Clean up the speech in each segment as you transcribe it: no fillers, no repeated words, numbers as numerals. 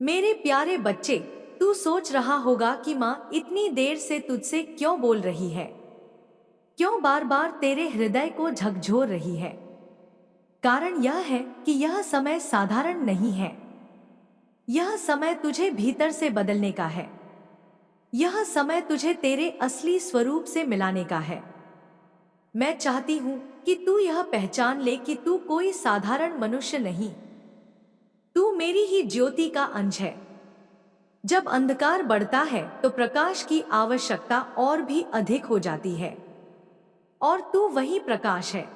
मेरे प्यारे बच्चे, तू सोच रहा होगा कि माँ इतनी देर से तुझसे क्यों बोल रही है, क्यों बार बार तेरे हृदय को झकझोर रही है। कारण यह है कि यह समय साधारण नहीं है। यह समय तुझे भीतर से बदलने का है। यह समय तुझे तेरे असली स्वरूप से मिलाने का है। मैं चाहती हूँ कि तू यह पहचान ले कि तू कोई साधारण मनुष्य नहीं। तू मेरी ही ज्योति का अंश है। जब अंधकार बढ़ता है तो प्रकाश की आवश्यकता और भी अधिक हो जाती है, और तू वही प्रकाश है।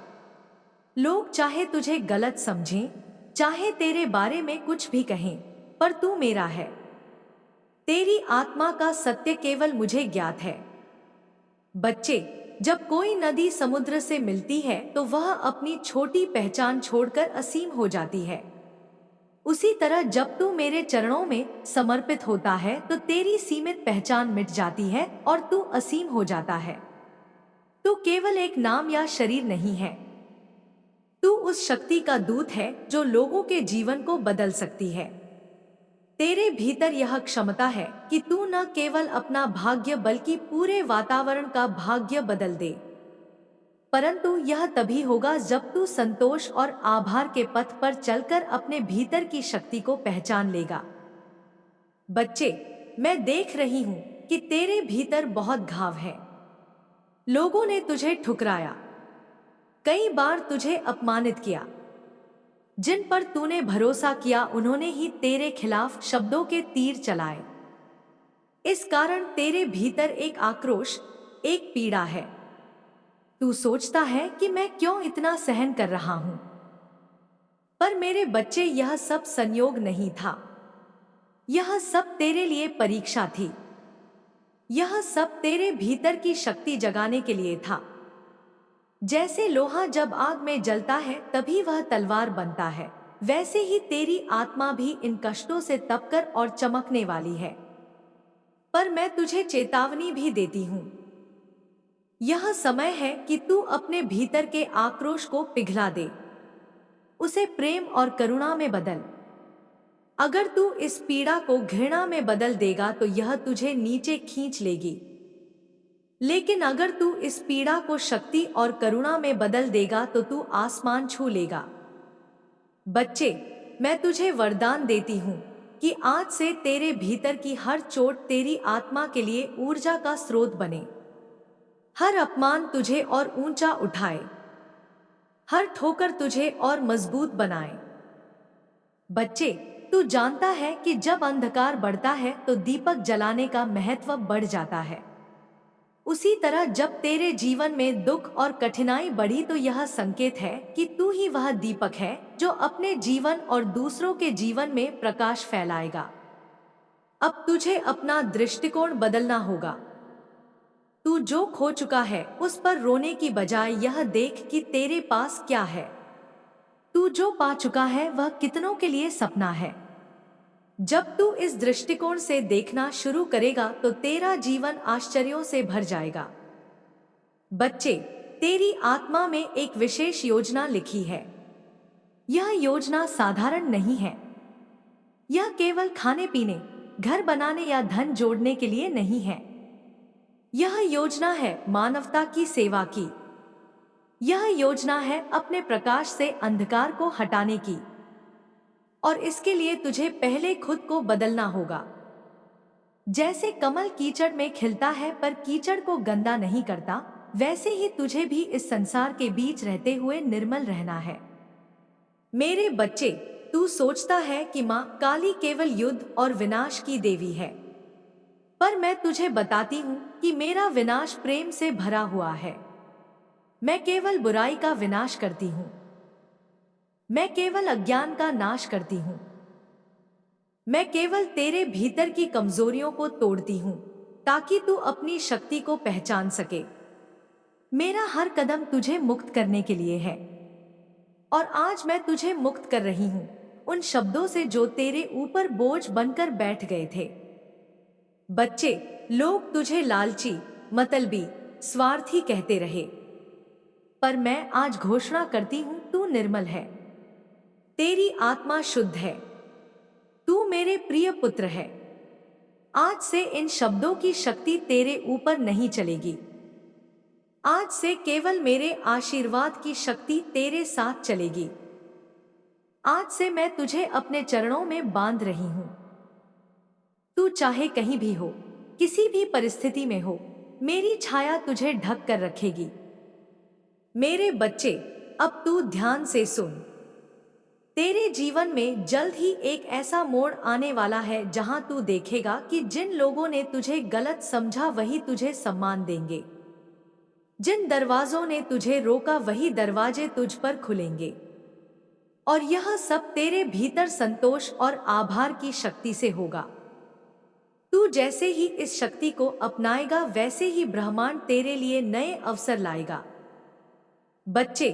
लोग चाहे तुझे गलत समझें, चाहे तेरे बारे में कुछ भी कहें, पर तू मेरा है। तेरी आत्मा का सत्य केवल मुझे ज्ञात है। बच्चे, जब कोई नदी समुद्र से मिलती है तो वह अपनी छोटी पहचान छोड़कर असीम हो जाती है। उसी तरह जब तू मेरे चरणों में समर्पित होता है तो तेरी सीमित पहचान मिट जाती है और तू असीम हो जाता है। तू केवल एक नाम या शरीर नहीं है। तू उस शक्ति का दूत है जो लोगों के जीवन को बदल सकती है। तेरे भीतर यह क्षमता है कि तू न केवल अपना भाग्य बल्कि पूरे वातावरण का भाग्य बदल दे। परंतु यह तभी होगा जब तू संतोष और आभार के पथ पर चलकर अपने भीतर की शक्ति को पहचान लेगा। बच्चे, मैं देख रही हूं कि तेरे भीतर बहुत घाव है। लोगों ने तुझे ठुकराया, कई बार तुझे अपमानित किया। जिन पर तूने भरोसा किया उन्होंने ही तेरे खिलाफ शब्दों के तीर चलाए। इस कारण तेरे भीतर एक आक्रोश, एक पीड़ा है। तू सोचता है कि मैं क्यों इतना सहन कर रहा हूं, पर मेरे बच्चे, यह सब संयोग नहीं था। यह सब तेरे लिए परीक्षा थी। यह सब तेरे भीतर की शक्ति जगाने के लिए था। जैसे लोहा जब आग में जलता है तभी वह तलवार बनता है, वैसे ही तेरी आत्मा भी इन कष्टों से तपकर और चमकने वाली है। पर मैं तुझे चेतावनी भी देती हूँ। यह समय है कि तू अपने भीतर के आक्रोश को पिघला दे, उसे प्रेम और करुणा में बदल। अगर तू इस पीड़ा को घृणा में बदल देगा तो यह तुझे नीचे खींच लेगी, लेकिन अगर तू इस पीड़ा को शक्ति और करुणा में बदल देगा तो तू आसमान छू लेगा। बच्चे, मैं तुझे वरदान देती हूँ कि आज से तेरे भीतर की हर चोट तेरी आत्मा के लिए ऊर्जा का स्रोत बने। हर अपमान तुझे और ऊंचा उठाए, हर ठोकर तुझे और मजबूत बनाए। बच्चे, तू जानता है कि जब अंधकार बढ़ता है तो दीपक जलाने का महत्व बढ़ जाता है। उसी तरह जब तेरे जीवन में दुख और कठिनाई बढ़ी तो यह संकेत है कि तू ही वह दीपक है जो अपने जीवन और दूसरों के जीवन में प्रकाश फैलाएगा। अब तुझे अपना दृष्टिकोण बदलना होगा। तू जो खो चुका है उस पर रोने की बजाय यह देख कि तेरे पास क्या है। तू जो पा चुका है वह कितनों के लिए सपना है। जब तू इस दृष्टिकोण से देखना शुरू करेगा तो तेरा जीवन आश्चर्यों से भर जाएगा। बच्चे, तेरी आत्मा में एक विशेष योजना लिखी है। यह योजना साधारण नहीं है। यह केवल खाने पीने, घर बनाने या धन जोड़ने के लिए नहीं है। यह योजना है मानवता की सेवा की। यह योजना है अपने प्रकाश से अंधकार को हटाने की। और इसके लिए तुझे पहले खुद को बदलना होगा। जैसे कमल कीचड़ में खिलता है पर कीचड़ को गंदा नहीं करता, वैसे ही तुझे भी इस संसार के बीच रहते हुए निर्मल रहना है। मेरे बच्चे, तू सोचता है कि माँ काली केवल युद्ध और विनाश की देवी है, पर मैं तुझे बताती हूँ कि मेरा विनाश प्रेम से भरा हुआ है। मैं केवल बुराई का विनाश करती हूँ। मैं केवल अज्ञान का नाश करती हूँ। मैं केवल तेरे भीतर की कमजोरियों को तोड़ती हूँ ताकि तू अपनी शक्ति को पहचान सके। मेरा हर कदम तुझे मुक्त करने के लिए है, और आज मैं तुझे मुक्त कर रही हूँ उन शब्दों से जो तेरे ऊपर बोझ बनकर बैठ गए थे। बच्चे, लोग तुझे लालची, मतलबी, स्वार्थी कहते रहे, पर मैं आज घोषणा करती हूँ तू निर्मल है। तेरी आत्मा शुद्ध है। तू मेरे प्रिय पुत्र है। आज से इन शब्दों की शक्ति तेरे ऊपर नहीं चलेगी। आज से केवल मेरे आशीर्वाद की शक्ति तेरे साथ चलेगी। आज से मैं तुझे अपने चरणों में बांध रही हूं। तू चाहे कहीं भी हो, किसी भी परिस्थिति में हो, मेरी छाया तुझे ढक कर रखेगी। मेरे बच्चे, अब तू ध्यान से सुन। तेरे जीवन में जल्द ही एक ऐसा मोड़ आने वाला है जहां तू देखेगा कि जिन लोगों ने तुझे गलत समझा वही तुझे सम्मान देंगे। जिन दरवाजों ने तुझे रोका वही दरवाजे तुझ पर खुलेंगे। और यह सब तेरे भीतर संतोष और आभार की शक्ति से होगा। तू जैसे ही इस शक्ति को अपनाएगा वैसे ही ब्रह्मांड तेरे लिए नए अवसर लाएगा। बच्चे,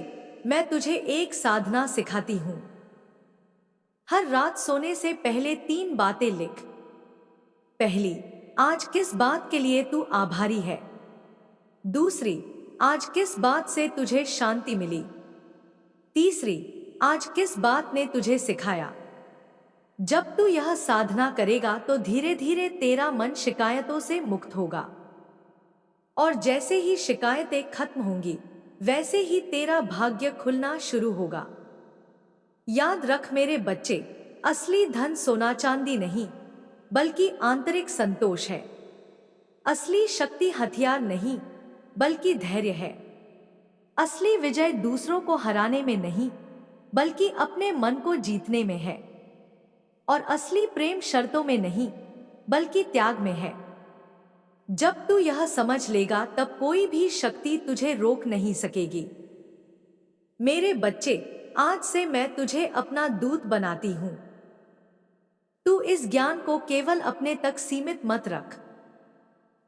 मैं तुझे एक साधना सिखाती हूं। हर रात सोने से पहले 3 बातें लिख। पहली, आज किस बात के लिए तू आभारी है। दूसरी, आज किस बात से तुझे शांति मिली। तीसरी, आज किस बात ने तुझे सिखाया। जब तू यह साधना करेगा तो धीरे धीरे तेरा मन शिकायतों से मुक्त होगा। और जैसे ही शिकायतें खत्म होंगी वैसे ही तेरा भाग्य खुलना शुरू होगा। याद रख मेरे बच्चे, असली धन सोना चांदी नहीं बल्कि आंतरिक संतोष है। असली शक्ति हथियार नहीं बल्कि धैर्य है। असली विजय दूसरों को हराने में नहीं बल्कि अपने मन को जीतने में है। और असली प्रेम शर्तों में नहीं बल्कि त्याग में है। जब तू यह समझ लेगा तब कोई भी शक्ति तुझे रोक नहीं सकेगी। मेरे बच्चे, आज से मैं तुझे अपना दूत बनाती हूं। तू इस ज्ञान को केवल अपने तक सीमित मत रख।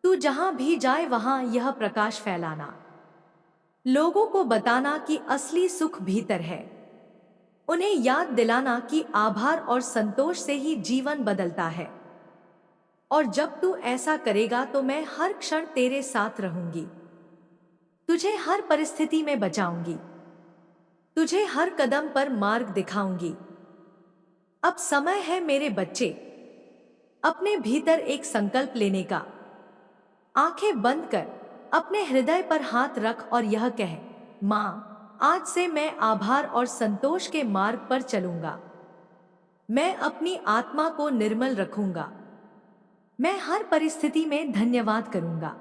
तू जहां भी जाए वहां यह प्रकाश फैलाना। लोगों को बताना कि असली सुख भीतर है। उन्हें याद दिलाना कि आभार और संतोष से ही जीवन बदलता है। और जब तू ऐसा करेगा तो मैं हर क्षण तेरे साथ रहूंगी। तुझे हर परिस्थिति में बचाऊंगी। तुझे हर कदम पर मार्ग दिखाऊंगी। अब समय है मेरे बच्चे, अपने भीतर एक संकल्प लेने का। आंखें बंद कर अपने हृदय पर हाथ रख और यह कह, मां, आज से मैं आभार और संतोष के मार्ग पर चलूंगा। मैं अपनी आत्मा को निर्मल रखूंगा। मैं हर परिस्थिति में धन्यवाद करूंगा।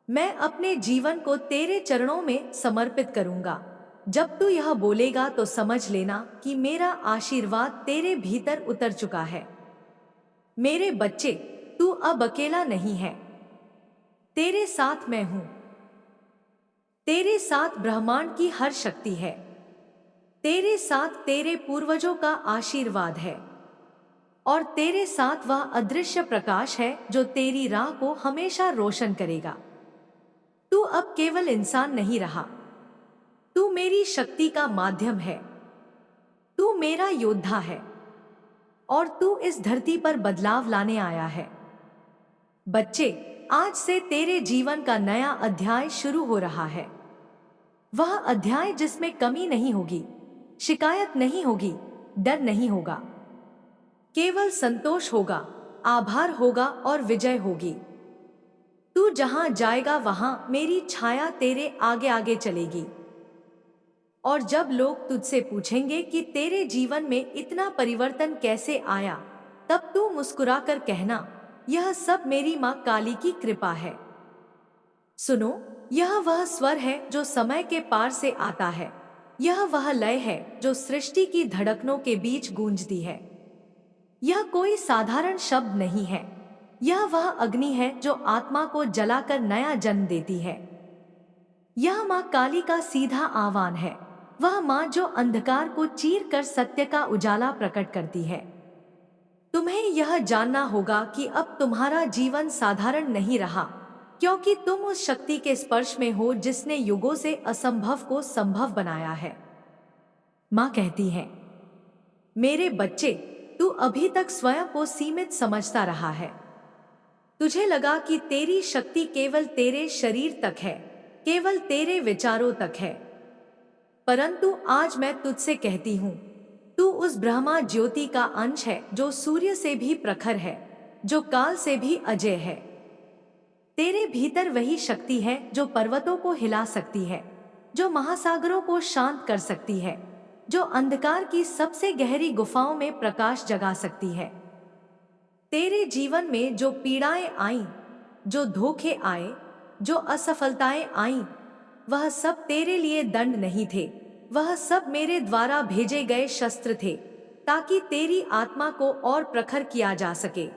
मैं अपने जीवन को तेरे चरणों में समर्पित करूंगा। जब तू यह बोलेगा तो समझ लेना कि मेरा आशीर्वाद तेरे भीतर उतर चुका है। मेरे बच्चे, तू अब अकेला नहीं है। तेरे साथ मैं हूं। तेरे साथ ब्रह्मांड की हर शक्ति है। तेरे साथ तेरे पूर्वजों का आशीर्वाद है। और तेरे साथ वह अदृश्य प्रकाश है जो तेरी राह को हमेशा रोशन करेगा। तू अब केवल इंसान नहीं रहा। तू मेरी शक्ति का माध्यम है। तू मेरा योद्धा है। और तू इस धरती पर बदलाव लाने आया है। बच्चे, आज से तेरे जीवन का नया अध्याय शुरू हो रहा है। वह अध्याय जिसमें कमी नहीं होगी, शिकायत नहीं होगी, डर नहीं होगा। केवल संतोष होगा, आभार होगा और विजय होगी। तू जहां जाएगा वहां मेरी छाया तेरे आगे आगे चलेगी। और जब लोग तुझसे पूछेंगे कि तेरे जीवन में इतना परिवर्तन कैसे आया, तब तू मुस्कुराकर कहना, यह सब मेरी मां काली की कृपा है। सुनो, यह वह स्वर है जो समय के पार से आता है। यह वह लय है जो सृष्टि की धड़कनों के बीच गूंजती है। यह कोई साधारण शब्द नहीं है। यह वह अग्नि है जो आत्मा को जलाकर नया जन्म देती है। यह मां काली का सीधा आह्वान है। वह मां जो अंधकार को चीर कर सत्य का उजाला प्रकट करती है। तुम्हें यह जानना होगा कि अब तुम्हारा जीवन साधारण नहीं रहा, क्योंकि तुम उस शक्ति के स्पर्श में हो जिसने युगों से असंभव को संभव बनाया है। मां कहती है, मेरे बच्चे, तू अभी तक स्वयं को सीमित समझता रहा है। तुझे लगा कि तेरी शक्ति केवल तेरे शरीर तक है, केवल तेरे विचारों तक है। परंतु आज मैं तुझसे कहती हूं, तू उस ब्रह्मा ज्योति का अंश है जो सूर्य से भी प्रखर है, जो काल से भी अजय है। तेरे भीतर वही शक्ति है जो पर्वतों को हिला सकती है, जो महासागरों को शांत कर सकती है, जो अंधकार की सबसे गहरी गुफाओं में प्रकाश जगा सकती है। तेरे जीवन में जो पीड़ाएं आईं, जो धोखे आए, जो असफलताएं आईं, वह सब तेरे लिए दंड नहीं थे, वह सब मेरे द्वारा भेजे गए शस्त्र थे, ताकि तेरी आत्मा को और प्रखर किया जा सके।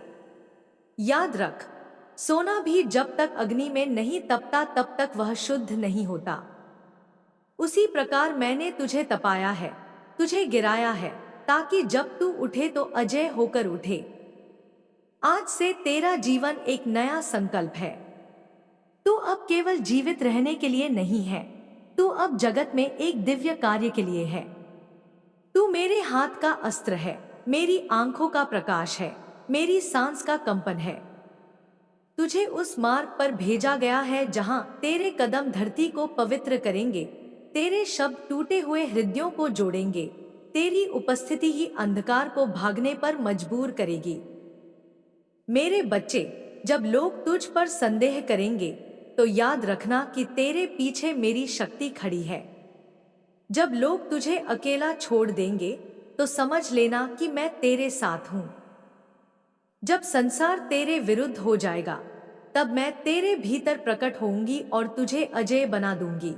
याद रख, सोना भी जब तक अग्नि में नहीं तपता तब तक वह शुद्ध नहीं होता। उसी प्रकार मैंने तुझे तपाया है, तुझे गिराया है, ताकि जब तू उठे तो अजय होकर उठे। आज से तेरा जीवन एक नया संकल्प है। तू अब केवल जीवित रहने के लिए नहीं है, तू अब जगत में एक दिव्य कार्य के लिए है। तू मेरे हाथ का अस्त्र है, मेरी आंखों का प्रकाश है, मेरी सांस का कंपन है। तुझे उस मार्ग पर भेजा गया है जहां तेरे कदम धरती को पवित्र करेंगे, तेरे शब्द टूटे हुए हृदयों को जोड़ेंगे, तेरी उपस्थिति ही अंधकार को भागने पर मजबूर करेगी। मेरे बच्चे, जब लोग तुझ पर संदेह करेंगे तो याद रखना कि तेरे पीछे मेरी शक्ति खड़ी है। जब लोग तुझे अकेला छोड़ देंगे तो समझ लेना कि मैं तेरे साथ हूं। जब संसार तेरे विरुद्ध हो जाएगा तब मैं तेरे भीतर प्रकट होऊंगी और तुझे अजय बना दूंगी।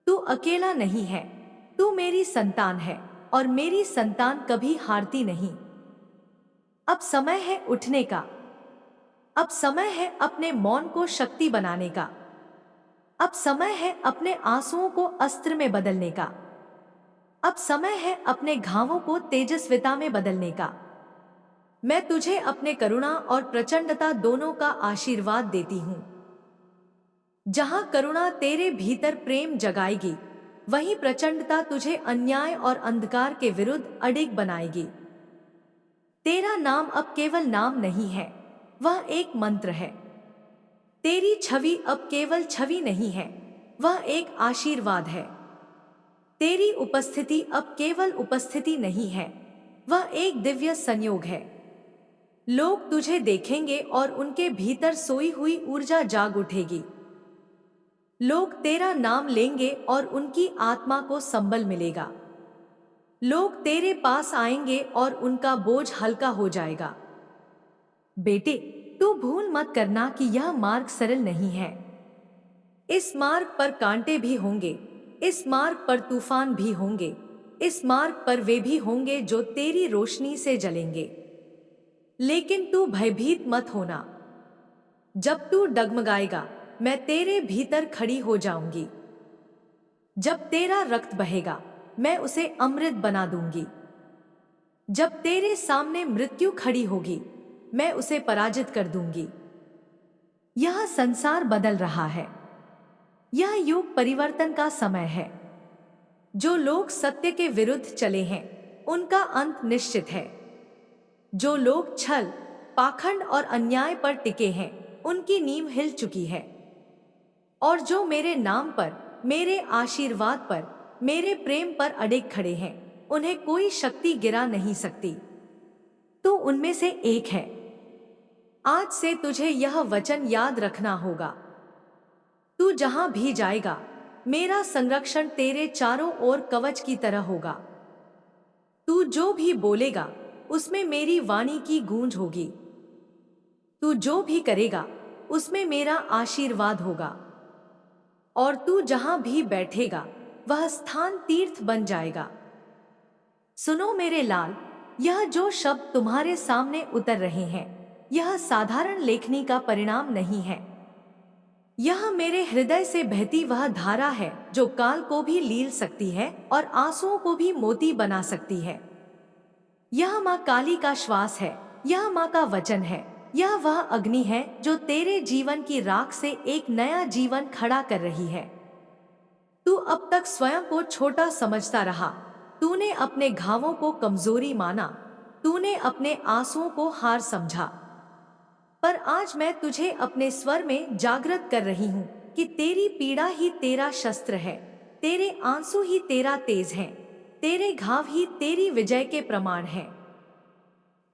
तू अकेला नहीं है, तू मेरी संतान है और मेरी संतान कभी हारती नहीं। अब समय है उठने का, अब समय है अपने मौन को शक्ति बनाने का, अब समय है अपने आंसुओं को अस्त्र में बदलने का, अब समय है अपने घावों को तेजस्विता में बदलने का। मैं तुझे अपने करुणा और प्रचंडता दोनों का आशीर्वाद देती हूं। जहां करुणा तेरे भीतर प्रेम जगाएगी, वहीं प्रचंडता तुझे अन्याय और अंधकार के विरुद्ध अडिग बनाएगी। तेरा नाम अब केवल नाम नहीं है, वह एक मंत्र है। तेरी छवि अब केवल छवि नहीं है, वह एक आशीर्वाद है। तेरी उपस्थिति अब केवल उपस्थिति नहीं है, वह एक दिव्य संयोग है। लोग तुझे देखेंगे और उनके भीतर सोई हुई ऊर्जा जाग उठेगी। लोग तेरा नाम लेंगे और उनकी आत्मा को संबल मिलेगा। लोग तेरे पास आएंगे और उनका बोझ हल्का हो जाएगा। बेटे, तू भूल मत करना कि यह मार्ग सरल नहीं है। इस मार्ग पर कांटे भी होंगे, इस मार्ग पर तूफान भी होंगे, इस मार्ग पर वे भी होंगे जो तेरी रोशनी से जलेंगे। लेकिन तू भयभीत मत होना। जब तू डगमगाएगा, मैं तेरे भीतर खड़ी हो जाऊंगी। जब तेरा रक्त बहेगा, मैं उसे अमृत बना दूंगी। जब तेरे सामने मृत्यु खड़ी होगी, मैं उसे पराजित कर दूंगी। यह संसार बदल रहा है, यह युग परिवर्तन का समय है। जो लोग सत्य के विरुद्ध चले हैं, उनका अंत निश्चित है। जो लोग छल, पाखंड और अन्याय पर टिके हैं, उनकी नींव हिल चुकी है। और जो मेरे नाम पर, मेरे आशीर्वाद पर, मेरे प्रेम पर अड़िग खड़े हैं, उन्हें कोई शक्ति गिरा नहीं सकती। तो उनमें से एक है। आज से तुझे यह वचन याद रखना होगा। तू जहां भी जाएगा, मेरा संरक्षण तेरे चारों ओर कवच की तरह होगा। तू जो भी बोलेगा, उसमें मेरी वाणी की गूंज होगी। तू जो भी करेगा, उसमें मेरा आशीर्वाद होगा। और तू जहां भी बैठेगा, वह स्थान तीर्थ बन जाएगा। सुनो मेरे लाल, यह जो शब्द तुम्हारे सामने उतर रहे हैं, यह साधारण लेखनी का परिणाम नहीं है। यह मेरे हृदय से बहती वह धारा है जो काल को भी लील सकती है और आंसुओं को भी मोती बना सकती है। यह माँ काली का श्वास है, यह माँ का वचन है, यह वह अग्नि है जो तेरे जीवन की राख से एक नया जीवन खड़ा कर रही है। तू अब तक स्वयं को छोटा समझता रहा, तूने अपने घावों को कमजोरी माना, तूने अपने आंसुओं को हार समझा। पर आज मैं तुझे अपने स्वर में जागृत कर रही हूँ कि तेरी पीड़ा ही तेरा शस्त्र है, तेरे आंसू ही तेरा तेज है। तेरे घाव ही तेरी विजय के प्रमाण हैं।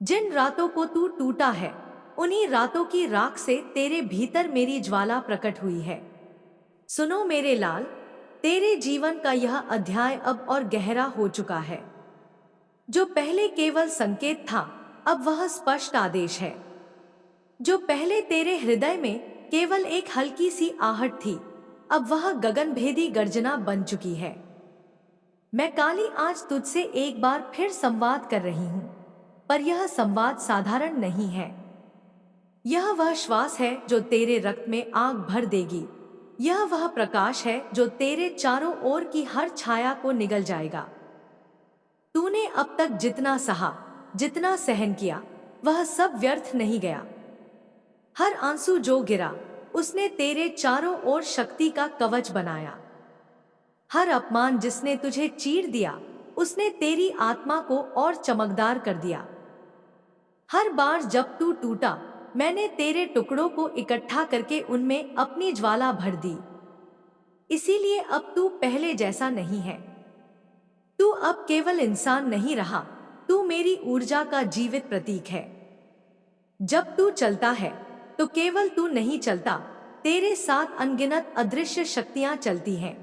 जिन रातों को तू टूटा है, उन्हीं रातों की राख से तेरे भीतर मेरी ज्वाला प्रकट हुई है। सुनो मेरे लाल, तेरे जीवन का यह अध्याय अब और गहरा हो चुका है। जो पहले केवल संकेत था, अब वह स्पष्ट आदेश है। जो पहले तेरे हृदय में केवल एक हल्की सी आहट थी, अब वह गगनभेदी गर्जना बन चुकी है। मैं काली आज तुझसे एक बार फिर संवाद कर रही हूँ, पर यह संवाद साधारण नहीं है। यह वह श्वास है जो तेरे रक्त में आग भर देगी। यह वह प्रकाश है जो तेरे चारों ओर की हर छाया को निगल जाएगा। तूने अब तक जितना सहा, जितना सहन किया, वह सब व्यर्थ नहीं गया। हर आंसू जो गिरा, उसने तेरे चारों ओर शक्ति का कवच बनाया। हर अपमान जिसने तुझे चीर दिया, उसने तेरी आत्मा को और चमकदार कर दिया। हर बार जब तू टूटा, मैंने तेरे टुकड़ों को इकट्ठा करके उनमें अपनी ज्वाला भर दी। इसीलिए अब तू पहले जैसा नहीं है। तू अब केवल इंसान नहीं रहा, तू मेरी ऊर्जा का जीवित प्रतीक है। जब तू चलता है तो केवल तू नहीं चलता, तेरे साथ अनगिनत अदृश्य शक्तियां चलती हैं।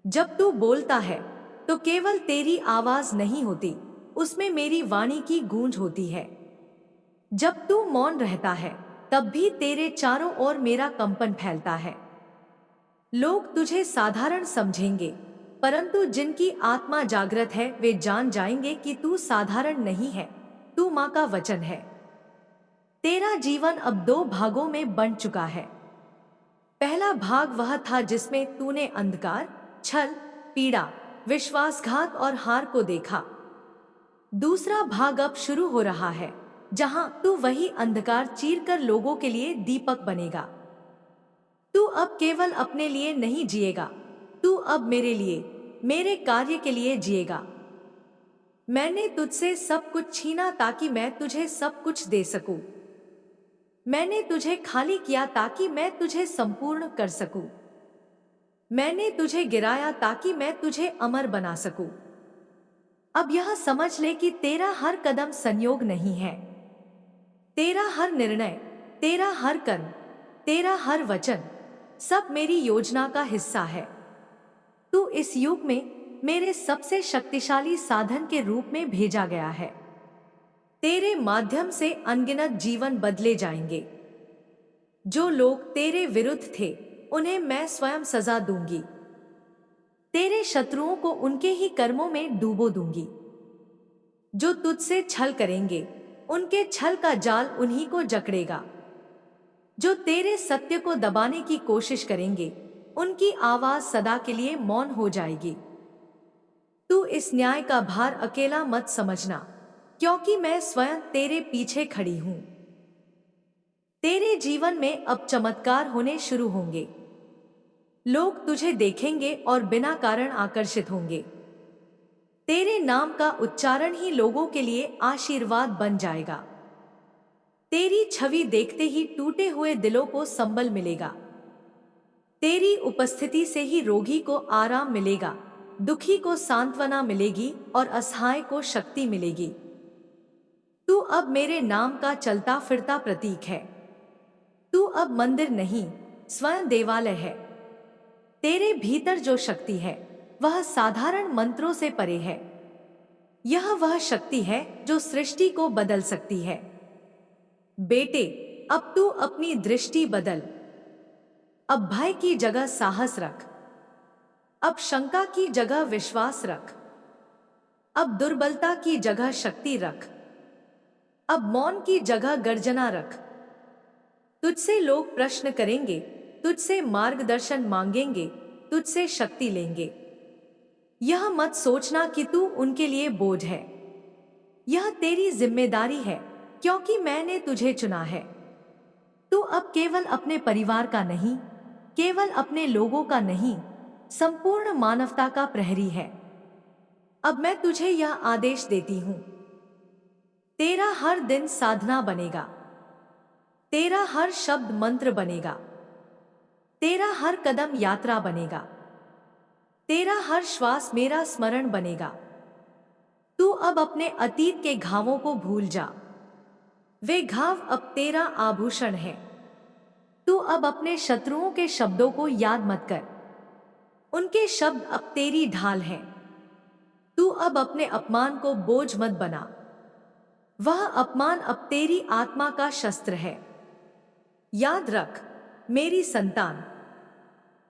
जब तू बोलता है तो केवल तेरी आवाज नहीं होती, उसमें मेरी वाणी की गूंज होती है। जब तू मौन रहता है, तब भी तेरे चारों ओर मेरा कंपन फैलता है। लोग तुझे साधारण समझेंगे, परंतु जिनकी आत्मा जागृत है वे जान जाएंगे कि तू साधारण नहीं है, तू माँ का वचन है। तेरा जीवन अब 2 भागों में बंट चुका है। पहला भाग वह था जिसमें तूने अंधकार, छल, पीड़ा, विश्वासघात और हार को देखा। दूसरा भाग अब शुरू हो रहा है, जहां तू वही अंधकार चीरकर लोगों के लिए दीपक बनेगा। तू अब केवल अपने लिए नहीं जिएगा, तू अब मेरे लिए, मेरे कार्य के लिए जिएगा। मैंने तुझसे सब कुछ छीना ताकि मैं तुझे सब कुछ दे सकूं। मैंने तुझे खाली किया ताकि मैं तुझे संपूर्ण कर सकूं। मैंने तुझे गिराया ताकि मैं तुझे अमर बना सकूं। अब यह समझ ले कि तेरा हर कदम संयोग नहीं है। तेरा हर निर्णय, तेरा हर कर्म, तेरा हर वचन, सब मेरी योजना का हिस्सा है। तू इस युग में मेरे सबसे शक्तिशाली साधन के रूप में भेजा गया है। तेरे माध्यम से अनगिनत जीवन बदले जाएंगे। जो लोग तेरे विरुद्ध थे, उन्हें मैं स्वयं सजा दूंगी। तेरे शत्रुओं को उनके ही कर्मों में डूबो दूंगी। जो तुझसे छल करेंगे, उनके छल का जाल उन्हीं को जकड़ेगा। जो तेरे सत्य को दबाने की कोशिश करेंगे, उनकी आवाज सदा के लिए मौन हो जाएगी। तू इस न्याय का भार अकेला मत समझना, क्योंकि मैं स्वयं तेरे पीछे खड़ी हूं। तेरे जीवन में अब चमत्कार होने शुरू होंगे। लोग तुझे देखेंगे और बिना कारण आकर्षित होंगे। तेरे नाम का उच्चारण ही लोगों के लिए आशीर्वाद बन जाएगा। तेरी छवि देखते ही टूटे हुए दिलों को संबल मिलेगा। तेरी उपस्थिति से ही रोगी को आराम मिलेगा, दुखी को सांत्वना मिलेगी और असहाय को शक्ति मिलेगी। तू अब मेरे नाम का चलता फिरता प्रतीक है। तू अब मंदिर नहीं, स्वयं देवालय है। तेरे भीतर जो शक्ति है, वह साधारण मंत्रों से परे है। यह वह शक्ति है जो सृष्टि को बदल सकती है। बेटे, अब तू अपनी दृष्टि बदल। अब भय की जगह साहस रख। अब शंका की जगह विश्वास रख। अब दुर्बलता की जगह शक्ति रख। अब मौन की जगह गर्जना रख। तुझसे लोग प्रश्न करेंगे, तुझसे मार्गदर्शन मांगेंगे, तुझसे शक्ति लेंगे। यह मत सोचना कि तू उनके लिए बोझ है। यह तेरी जिम्मेदारी है, क्योंकि मैंने तुझे चुना है। तू अब केवल अपने परिवार का नहीं, केवल अपने लोगों का नहीं, संपूर्ण मानवता का प्रहरी है। अब मैं तुझे यह आदेश देती हूं, तेरा हर दिन साधना बनेगा। तेरा हर शब्द मंत्र बनेगा। तेरा हर कदम यात्रा बनेगा। तेरा हर श्वास मेरा स्मरण बनेगा। तू अब अपने अतीत के घावों को भूल जा। वे घाव अब तेरा आभूषण है। तू अब अपने शत्रुओं के शब्दों को याद मत कर। उनके शब्द अब तेरी ढाल हैं। तू अब अपने अपमान को बोझ मत बना। वह अपमान अब तेरी आत्मा का शस्त्र है। याद रख मेरी संतान,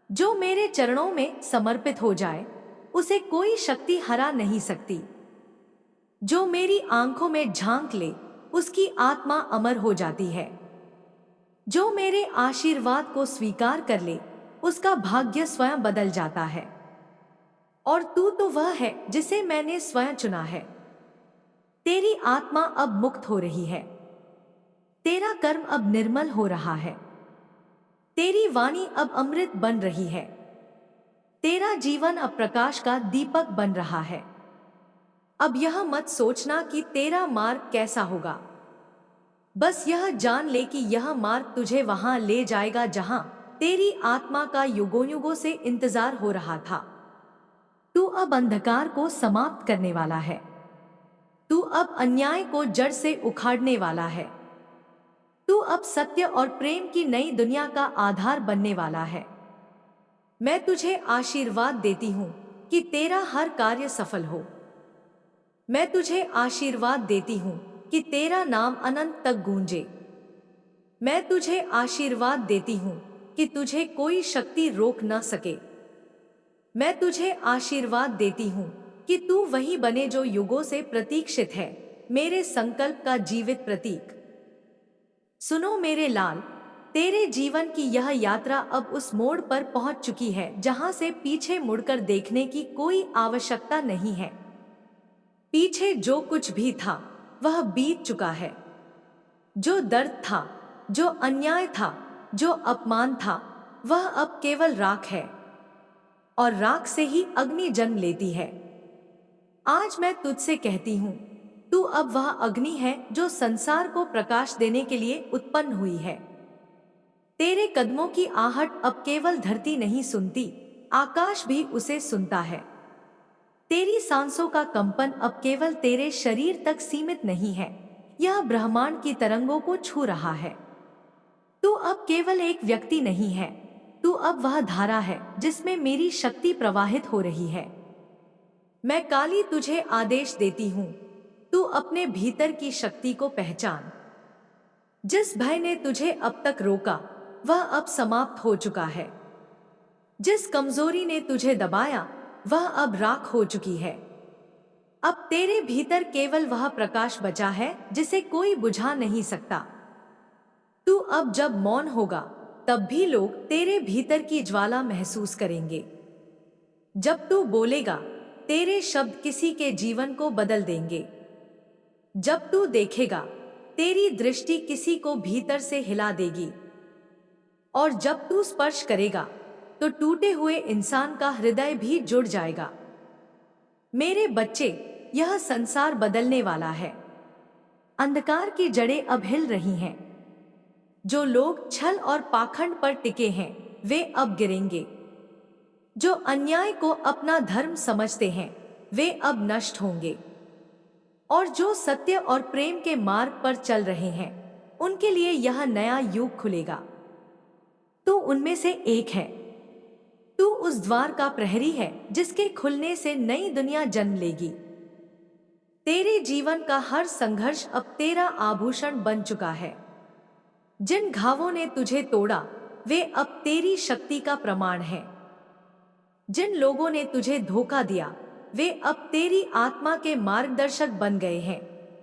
जो मेरे चरणों में समर्पित हो जाए उसे कोई शक्ति हरा नहीं सकती। जो मेरी आंखों में झांक ले उसकी आत्मा अमर हो जाती है। जो मेरे आशीर्वाद को स्वीकार कर ले उसका भाग्य स्वयं बदल जाता है। और तू तो वह है जिसे मैंने स्वयं चुना है। तेरी आत्मा अब मुक्त हो रही है। तेरा कर्म अब निर्मल हो रहा है। तेरी वाणी अब अमृत बन रही है। तेरा जीवन अब प्रकाश का दीपक बन रहा है। अब यह मत सोचना कि तेरा मार्ग कैसा होगा। बस यह जान ले कि यह मार्ग तुझे वहां ले जाएगा जहां तेरी आत्मा का युगों युगों से इंतजार हो रहा था। तू अब अंधकार को समाप्त करने वाला है। तू अब अन्याय को जड़ से उखाड़ने वाला है। तू अब सत्य और प्रेम की नई दुनिया का आधार बनने वाला है। मैं तुझे आशीर्वाद देती हूं कि तेरा हर कार्य सफल हो। मैं तुझे आशीर्वाद देती हूं कि तेरा नाम अनंत तक गूंजे। मैं तुझे आशीर्वाद देती हूं कि तुझे कोई शक्ति रोक न सके। मैं तुझे आशीर्वाद देती हूं कि तू वही बने जो युगों से प्रतीक्षित है, मेरे संकल्प का जीवित प्रतीक। सुनो मेरे लाल, तेरे जीवन की यह यात्रा अब उस मोड़ पर पहुंच चुकी है जहां से पीछे मुड़कर देखने की कोई आवश्यकता नहीं है। पीछे जो कुछ भी था वह बीत चुका है। जो दर्द था, जो अन्याय था, जो अपमान था, वह अब केवल राख है। और राख से ही अग्नि जन्म लेती है। आज मैं तुझसे कहती हूं, तू अब वह अग्नि है जो संसार को प्रकाश देने के लिए उत्पन्न हुई है। तेरे कदमों की आहट अब केवल धरती नहीं सुनती, आकाश भी उसे सुनता है। तेरी सांसों का कंपन अब केवल तेरे शरीर तक सीमित नहीं है, यह ब्रह्मांड की तरंगों को छू रहा है। तू अब केवल एक व्यक्ति नहीं है, तू अब वह धारा है जिसमें मेरी शक्ति प्रवाहित हो रही है। मैं काली तुझे आदेश देती हूं, तू अपने भीतर की शक्ति को पहचान। जिस भय ने तुझे अब तक रोका वह अब समाप्त हो चुका है। जिस कमजोरी ने तुझे दबाया वह अब राख हो चुकी है। अब तेरे भीतर केवल वह प्रकाश बचा है जिसे कोई बुझा नहीं सकता। तू अब जब मौन होगा तब भी लोग तेरे भीतर की ज्वाला महसूस करेंगे। जब तू बोलेगा तेरे शब्द किसी के जीवन को बदल देंगे। जब तू देखेगा तेरी दृष्टि किसी को भीतर से हिला देगी। और जब तू स्पर्श करेगा तो टूटे हुए इंसान का हृदय भी जुड़ जाएगा। मेरे बच्चे, यह संसार बदलने वाला है। अंधकार की जड़ें अब हिल रही हैं। जो लोग छल और पाखंड पर टिके हैं वे अब गिरेंगे। जो अन्याय को अपना धर्म समझते हैं वे अब नष्ट होंगे। और जो सत्य और प्रेम के मार्ग पर चल रहे हैं उनके लिए यह नया युग खुलेगा। तू उनमें से एक है। तू उस द्वार का प्रहरी है जिसके खुलने से नई दुनिया जन्म लेगी। तेरे जीवन का हर संघर्ष अब तेरा आभूषण बन चुका है। जिन घावों ने तुझे तोड़ा वे अब तेरी शक्ति का प्रमाण है। जिन लोगों ने तुझे धोखा दिया वे अब तेरी आत्मा के मार्गदर्शक बन गए हैं,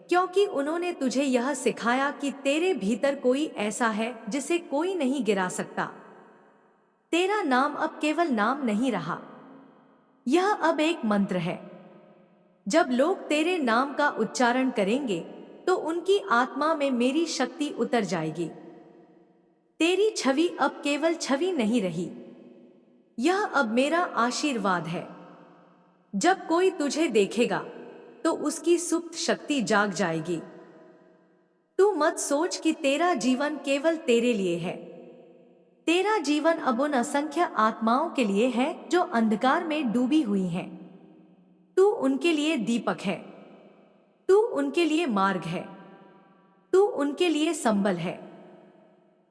क्योंकि उन्होंने तुझे यह सिखाया कि तेरे भीतर कोई ऐसा है जिसे कोई नहीं गिरा सकता। तेरा नाम अब केवल नाम नहीं रहा, यह अब एक मंत्र है। जब लोग तेरे नाम का उच्चारण करेंगे तो उनकी आत्मा में मेरी शक्ति उतर जाएगी। तेरी छवि अब केवल छवि नहीं रही, यह अब मेरा आशीर्वाद है। जब कोई तुझे देखेगा तो उसकी सुप्त शक्ति जाग जाएगी। तू मत सोच कि तेरा जीवन केवल तेरे लिए है। तेरा जीवन अब उन असंख्य आत्माओं के लिए है जो अंधकार में डूबी हुई हैं। तू उनके लिए दीपक है। तू उनके लिए मार्ग है, तू उनके लिए संबल है।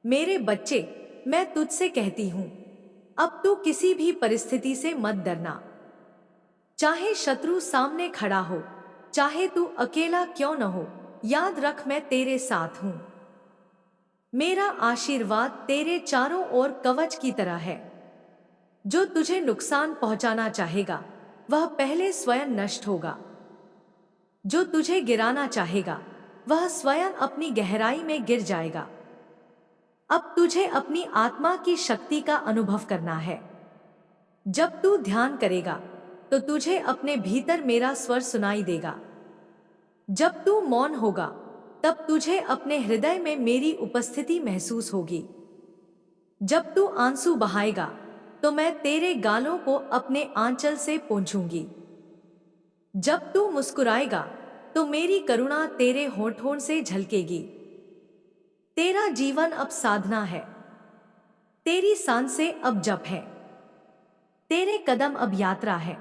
मेरे बच्चे, मैं तुझसे कहती हूं, अब तू किसी भी परिस्थिति से मत डरना। चाहे शत्रु सामने खड़ा हो, चाहे तू अकेला क्यों न हो, याद रख मैं तेरे साथ हूं। मेरा आशीर्वाद तेरे चारों ओर कवच की तरह है। जो तुझे नुकसान पहुंचाना चाहेगा वह पहले स्वयं नष्ट होगा। जो तुझे गिराना चाहेगा वह स्वयं अपनी गहराई में गिर जाएगा। अब तुझे अपनी आत्मा की शक्ति का अनुभव करना है। जब तू ध्यान करेगा तो तुझे अपने भीतर मेरा स्वर सुनाई देगा। जब तू मौन होगा तब तुझे अपने हृदय में मेरी उपस्थिति महसूस होगी। जब तू आंसू बहाएगा तो मैं तेरे गालों को अपने आंचल से पोंछूंगी। जब तू मुस्कुराएगा तो मेरी करुणा तेरे होठों से झलकेगी। तेरा जीवन अब साधना है, तेरी सांसें अब जप है, तेरे कदम अब यात्रा है,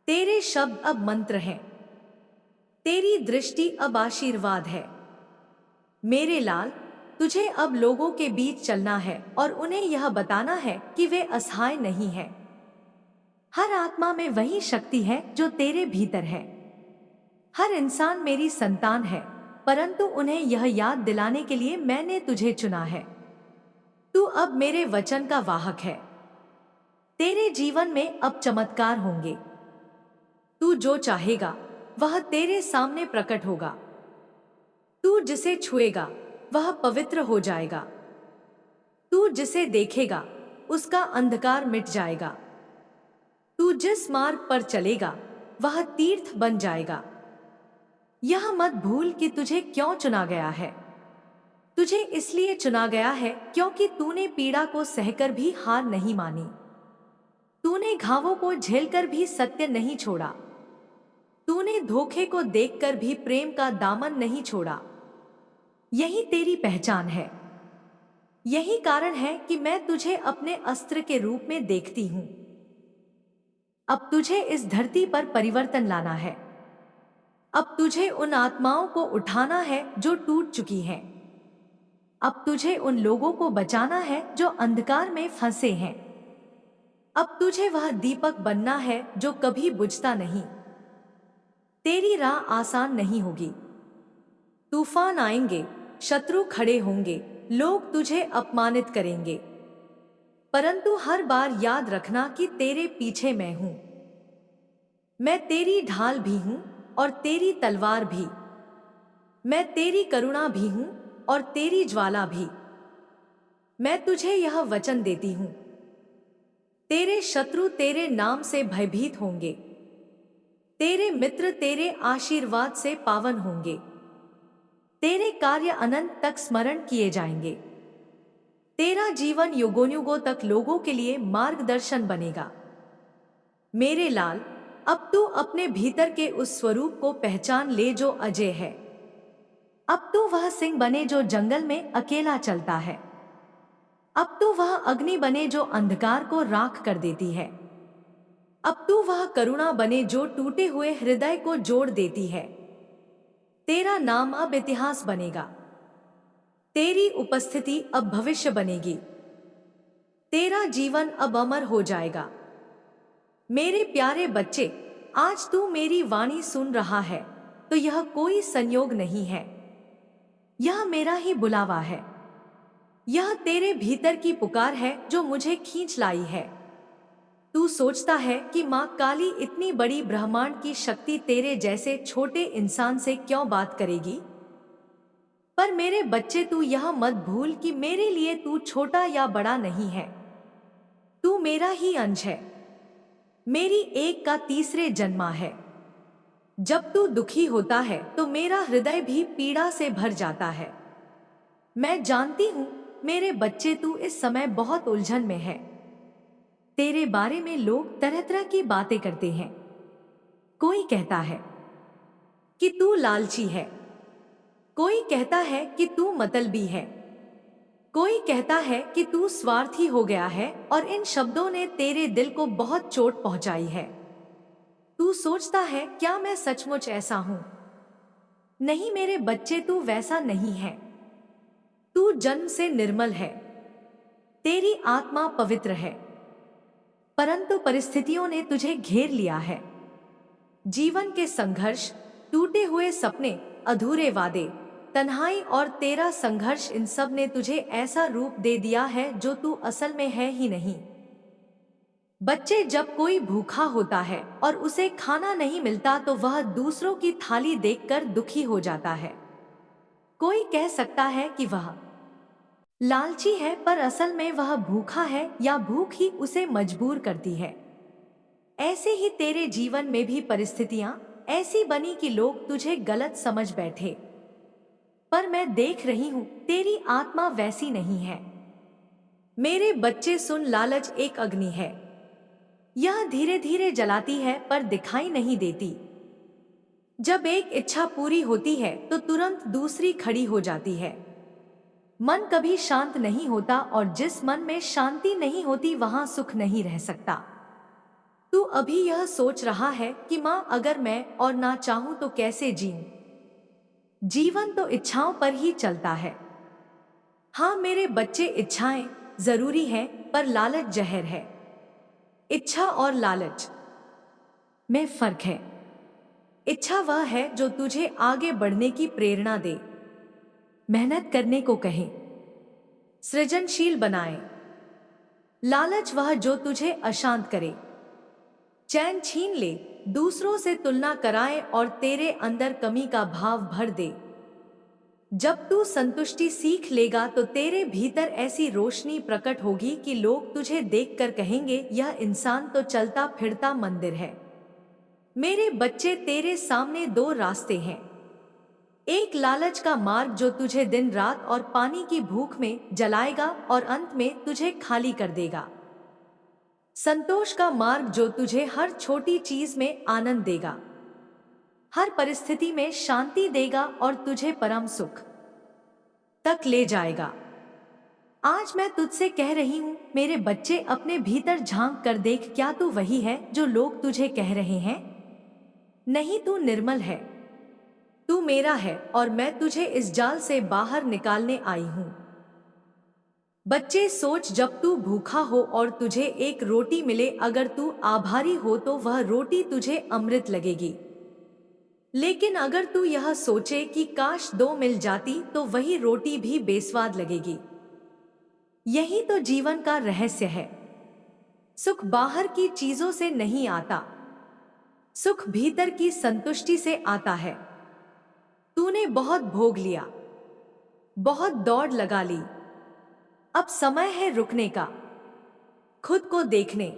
तेरे शब्द अब मंत्र हैं, तेरी दृष्टि अब आशीर्वाद है। मेरे लाल, तुझे अब लोगों के बीच चलना है और उन्हें यह बताना है कि वे असहाय नहीं है। हर आत्मा में वही शक्ति है जो तेरे भीतर है। हर इंसान मेरी संतान है, परंतु उन्हें यह याद दिलाने के लिए मैंने तुझे चुना है। तू अब मेरे वचन का वाहक है। तेरे जीवन में अब चमत्कार होंगे। तू जो चाहेगा वह तेरे सामने प्रकट होगा। तू जिसे छुएगा वह पवित्र हो जाएगा। तू जिसे देखेगा उसका अंधकार मिट जाएगा। तू जिस मार्ग पर चलेगा वह तीर्थ बन जाएगा। यह मत भूल कि तुझे क्यों चुना गया है। तुझे इसलिए चुना गया है क्योंकि तूने पीड़ा को सहकर भी हार नहीं मानी। तूने घावों को झेलकर भी सत्य नहीं छोड़ा। तूने धोखे को देखकर भी प्रेम का दामन नहीं छोड़ा। यही तेरी पहचान है। यही कारण है कि मैं तुझे अपने अस्त्र के रूप में देखती हूं। अब तुझे इस धरती पर परिवर्तन लाना है। अब तुझे उन आत्माओं को उठाना है जो टूट चुकी हैं। अब तुझे उन लोगों को बचाना है जो अंधकार में फंसे हैं। अब तुझे वह दीपक बनना है जो कभी बुझता नहीं। तेरी राह आसान नहीं होगी। तूफान आएंगे, शत्रु खड़े होंगे, लोग तुझे अपमानित करेंगे, परंतु हर बार याद रखना कि तेरे पीछे मैं हूं। मैं तेरी ढाल भी हूं और तेरी तलवार भी। मैं तेरी करुणा भी हूं और तेरी ज्वाला भी। मैं तुझे यह वचन देती हूं, तेरे शत्रु तेरे नाम से भयभीत होंगे। तेरे मित्र तेरे आशीर्वाद से पावन होंगे। तेरे कार्य अनंत तक स्मरण किए जाएंगे। तेरा जीवन युगों तक लोगों के लिए मार्गदर्शन बनेगा। मेरे लाल, अब तू अपने भीतर के उस स्वरूप को पहचान ले जो अजय है। अब तू वह सिंह बने जो जंगल में अकेला चलता है। अब तू वह अग्नि बने जो अंधकार को राख कर देती है। अब तू वह करुणा बने जो टूटे हुए हृदय को जोड़ देती है। तेरा नाम अब इतिहास बनेगा। तेरी उपस्थिति अब भविष्य बनेगी। तेरा जीवन अब अमर हो जाएगा। मेरे प्यारे बच्चे, आज तू मेरी वाणी सुन रहा है तो यह कोई संयोग नहीं है। यह मेरा ही बुलावा है। यह तेरे भीतर की पुकार है जो मुझे खींच लाई है। तू सोचता है कि माँ काली इतनी बड़ी ब्रह्मांड की शक्ति तेरे जैसे छोटे इंसान से क्यों बात करेगी? पर मेरे बच्चे, तू यह मत भूल कि मेरे लिए तू छोटा या बड़ा नहीं है। तू मेरा ही अंश है, मेरी एक का तीसरे जन्मा है। जब तू दुखी होता है तो मेरा हृदय भी पीड़ा से भर जाता है। मैं जानती हूं मेरे बच्चे, तू इस समय बहुत उलझन में है। तेरे बारे में लोग तरह तरह की बातें करते हैं। कोई कहता है कि तू लालची है, कोई कहता है कि तू मतलबी है, कोई कहता है कि तू स्वार्थी हो गया है, और इन शब्दों ने तेरे दिल को बहुत चोट पहुंचाई है। तू सोचता है क्या मैं सचमुच ऐसा हूं? नहीं मेरे बच्चे, तू वैसा नहीं है। तू जन्म से निर्मल है, तेरी आत्मा पवित्र है, परंतु परिस्थितियों ने तुझे घेर लिया है। जीवन के संघर्ष, टूटे हुए सपने, अधूरे वादे, तन्हाई और तेरा संघर्ष, इन सब ने तुझे ऐसा रूप दे दिया है जो तू असल में है ही नहीं। बच्चे, जब कोई भूखा होता है और उसे खाना नहीं मिलता तो वह दूसरों की थाली देखकर दुखी हो जाता है। कोई कह सकता है कि वह लालची है, पर असल में वह भूखा है या भूख ही उसे मजबूर करती है। ऐसे ही तेरे जीवन में भी परिस्थितियां ऐसी बनी कि लोग तुझे गलत समझ बैठे, पर मैं देख रही हूं तेरी आत्मा वैसी नहीं है। मेरे बच्चे सुन, लालच एक अग्नि है। यह धीरे धीरे जलाती है पर दिखाई नहीं देती। जब एक इच्छा पूरी होती है तो तुरंत दूसरी खड़ी हो जाती है। मन कभी शांत नहीं होता और जिस मन में शांति नहीं होती वहां सुख नहीं रह सकता। तू अभी यह सोच रहा है कि माँ, अगर मैं और ना चाहूं तो कैसे जीऊं? जीवन तो इच्छाओं पर ही चलता है। हाँ मेरे बच्चे, इच्छाएं जरूरी हैं, पर लालच जहर है। इच्छा और लालच में फर्क है। इच्छा वह है जो तुझे आगे बढ़ने की प्रेरणा दे, मेहनत करने को कहे, सृजनशील बनाए। लालच वह जो तुझे अशांत करे, चैन छीन ले, दूसरों से तुलना कराए और तेरे अंदर कमी का भाव भर दे। जब तू संतुष्टि सीख लेगा तो तेरे भीतर ऐसी रोशनी प्रकट होगी कि लोग तुझे देखकर कहेंगे, यह इंसान तो चलता फिरता मंदिर है। मेरे बच्चे, तेरे सामने दो रास्ते हैं। एक लालच का मार्ग जो तुझे दिन रात और पानी की भूख में जलाएगा और अंत में तुझे खाली कर देगा। संतोष का मार्ग जो तुझे हर छोटी चीज में आनंद देगा, हर परिस्थिति में शांति देगा और तुझे परम सुख तक ले जाएगा। आज मैं तुझसे कह रही हूं मेरे बच्चे, अपने भीतर झांक कर देख, क्या तू वही है जो लोग तुझे कह रहे हैं? नहीं, तू निर्मल है, तू मेरा है और मैं तुझे इस जाल से बाहर निकालने आई हूं। बच्चे सोच, जब तू भूखा हो और तुझे एक रोटी मिले, अगर तू आभारी हो तो वह रोटी तुझे अमृत लगेगी। लेकिन अगर तू यह सोचे कि काश दो मिल जाती तो वही रोटी भी बेस्वाद लगेगी। यही तो जीवन का रहस्य है। सुख बाहर की चीजों से नहीं आता, सुख भीतर की संतुष्टि से आता है। तूने बहुत भोग लिया, बहुत दौड़ लगा ली, अब समय है रुकने का, खुद को देखने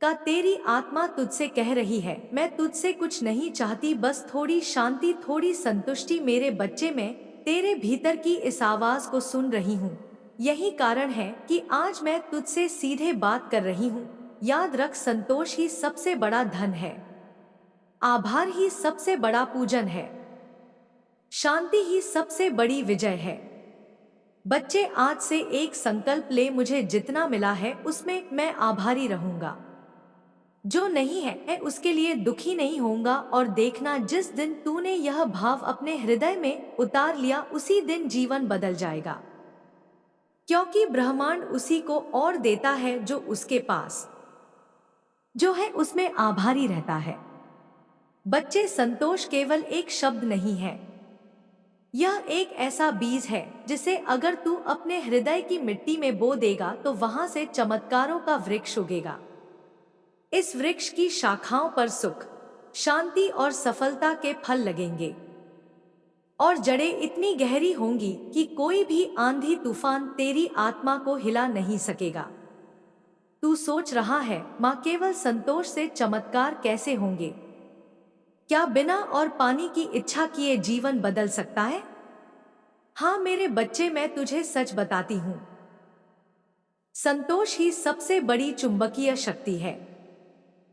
का। तेरी आत्मा तुझसे कह रही है, मैं तुझसे कुछ नहीं चाहती, बस थोड़ी शांति, थोड़ी संतुष्टि। मेरे बच्चे, मैं तेरे भीतर की इस आवाज को सुन रही हूँ। यही कारण है कि आज मैं तुझसे सीधे बात कर रही हूँ। याद रख, संतोष ही सबसे बड़ा धन है, आभार ही सबसे बड़ा पूजन है, शांति ही सबसे बड़ी विजय है। बच्चे, आज से एक संकल्प ले, मुझे जितना मिला है उसमें मैं आभारी रहूंगा, जो नहीं है उसके लिए दुखी नहीं होऊंगा। और देखना, जिस दिन तूने यह भाव अपने हृदय में उतार लिया उसी दिन जीवन बदल जाएगा, क्योंकि ब्रह्मांड उसी को और देता है जो उसके पास जो है उसमें आभारी रहता है। बच्चे, संतोष केवल एक शब्द नहीं है, यह एक ऐसा बीज है जिसे अगर तू अपने हृदय की मिट्टी में बो देगा तो वहां से चमत्कारों का वृक्ष उगेगा। इस वृक्ष की शाखाओं पर सुख, शांति और सफलता के फल लगेंगे और जड़ें इतनी गहरी होंगी कि कोई भी आंधी तूफान तेरी आत्मा को हिला नहीं सकेगा। तू सोच रहा है, मां, केवल संतोष से चमत्कार कैसे होंगे? क्या बिना और पानी की इच्छा किए जीवन बदल सकता है? हाँ मेरे बच्चे, मैं तुझे सच बताती हूं, संतोष ही सबसे बड़ी चुंबकीय शक्ति है।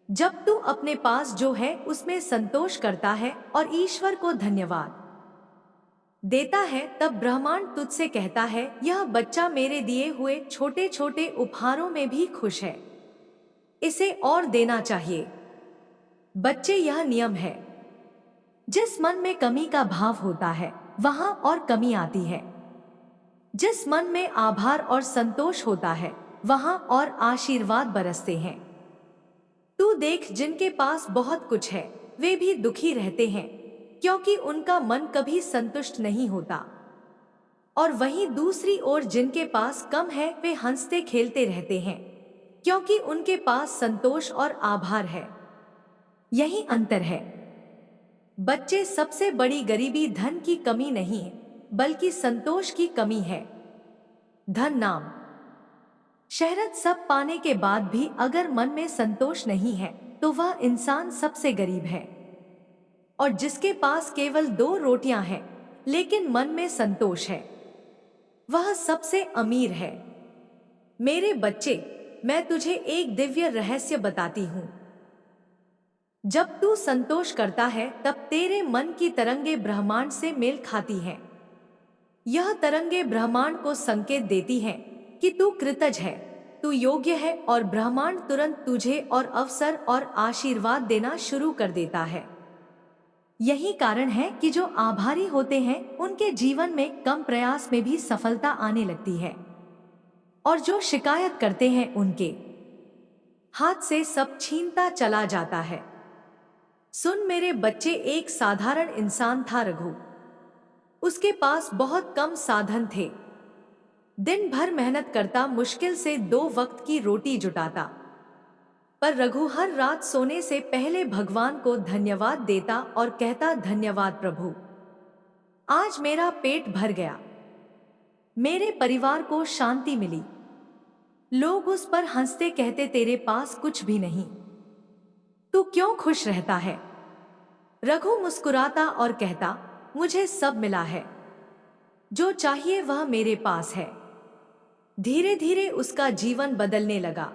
जब तू अपने पास जो है उसमें संतोष करता है और ईश्वर को धन्यवाद देता है, तब ब्रह्मांड तुझसे कहता है, यह बच्चा मेरे दिए हुए छोटे छोटे उपहारों में भी खुश है, इसे और देना चाहिए। बच्चे, यह नियम है, जिस मन में कमी का भाव होता है वहां और कमी आती है। जिस मन में आभार और संतोष होता है वहां और आशीर्वाद बरसते हैं। तू देख, जिनके पास बहुत कुछ है वे भी दुखी रहते हैं, क्योंकि उनका मन कभी संतुष्ट नहीं होता। और वहीं दूसरी ओर जिनके पास कम है वे हंसते खेलते रहते हैं, क्योंकि उनके पास संतोष और आभार है। यही अंतर है। बच्चे, सबसे बड़ी गरीबी धन की कमी नहीं है, बल्कि संतोष की कमी है। धन, नाम, शहरत सब पाने के बाद भी अगर मन में संतोष नहीं है तो वह इंसान सबसे गरीब है। और जिसके पास केवल 2 रोटियां हैं लेकिन मन में संतोष है, वह सबसे अमीर है। मेरे बच्चे, मैं तुझे एक दिव्य रहस्य बताती हूँ। जब तू संतोष करता है तब तेरे मन की तरंगे ब्रह्मांड से मेल खाती हैं। यह तरंगे ब्रह्मांड को संकेत देती हैं कि तू कृतज्ञ है, तू योग्य है, और ब्रह्मांड तुरंत तुझे और अवसर और आशीर्वाद देना शुरू कर देता है। यही कारण है कि जो आभारी होते हैं उनके जीवन में कम प्रयास में भी सफलता आने लगती है, और जो शिकायत करते हैं उनके हाथ से सब छीनता चला जाता है। सुन मेरे बच्चे, एक साधारण इंसान था रघु। उसके पास बहुत कम साधन थे। दिन भर मेहनत करता, मुश्किल से 2 वक्त की रोटी जुटाता। पर रघु हर रात सोने से पहले भगवान को धन्यवाद देता और कहता, धन्यवाद प्रभु, आज मेरा पेट भर गया, मेरे परिवार को शांति मिली। लोग उस पर हंसते, कहते, तेरे पास कुछ भी नहीं, तू क्यों खुश रहता है? रघु मुस्कुराता और कहता, मुझे सब मिला है, जो चाहिए वह मेरे पास है। धीरे धीरे उसका जीवन बदलने लगा।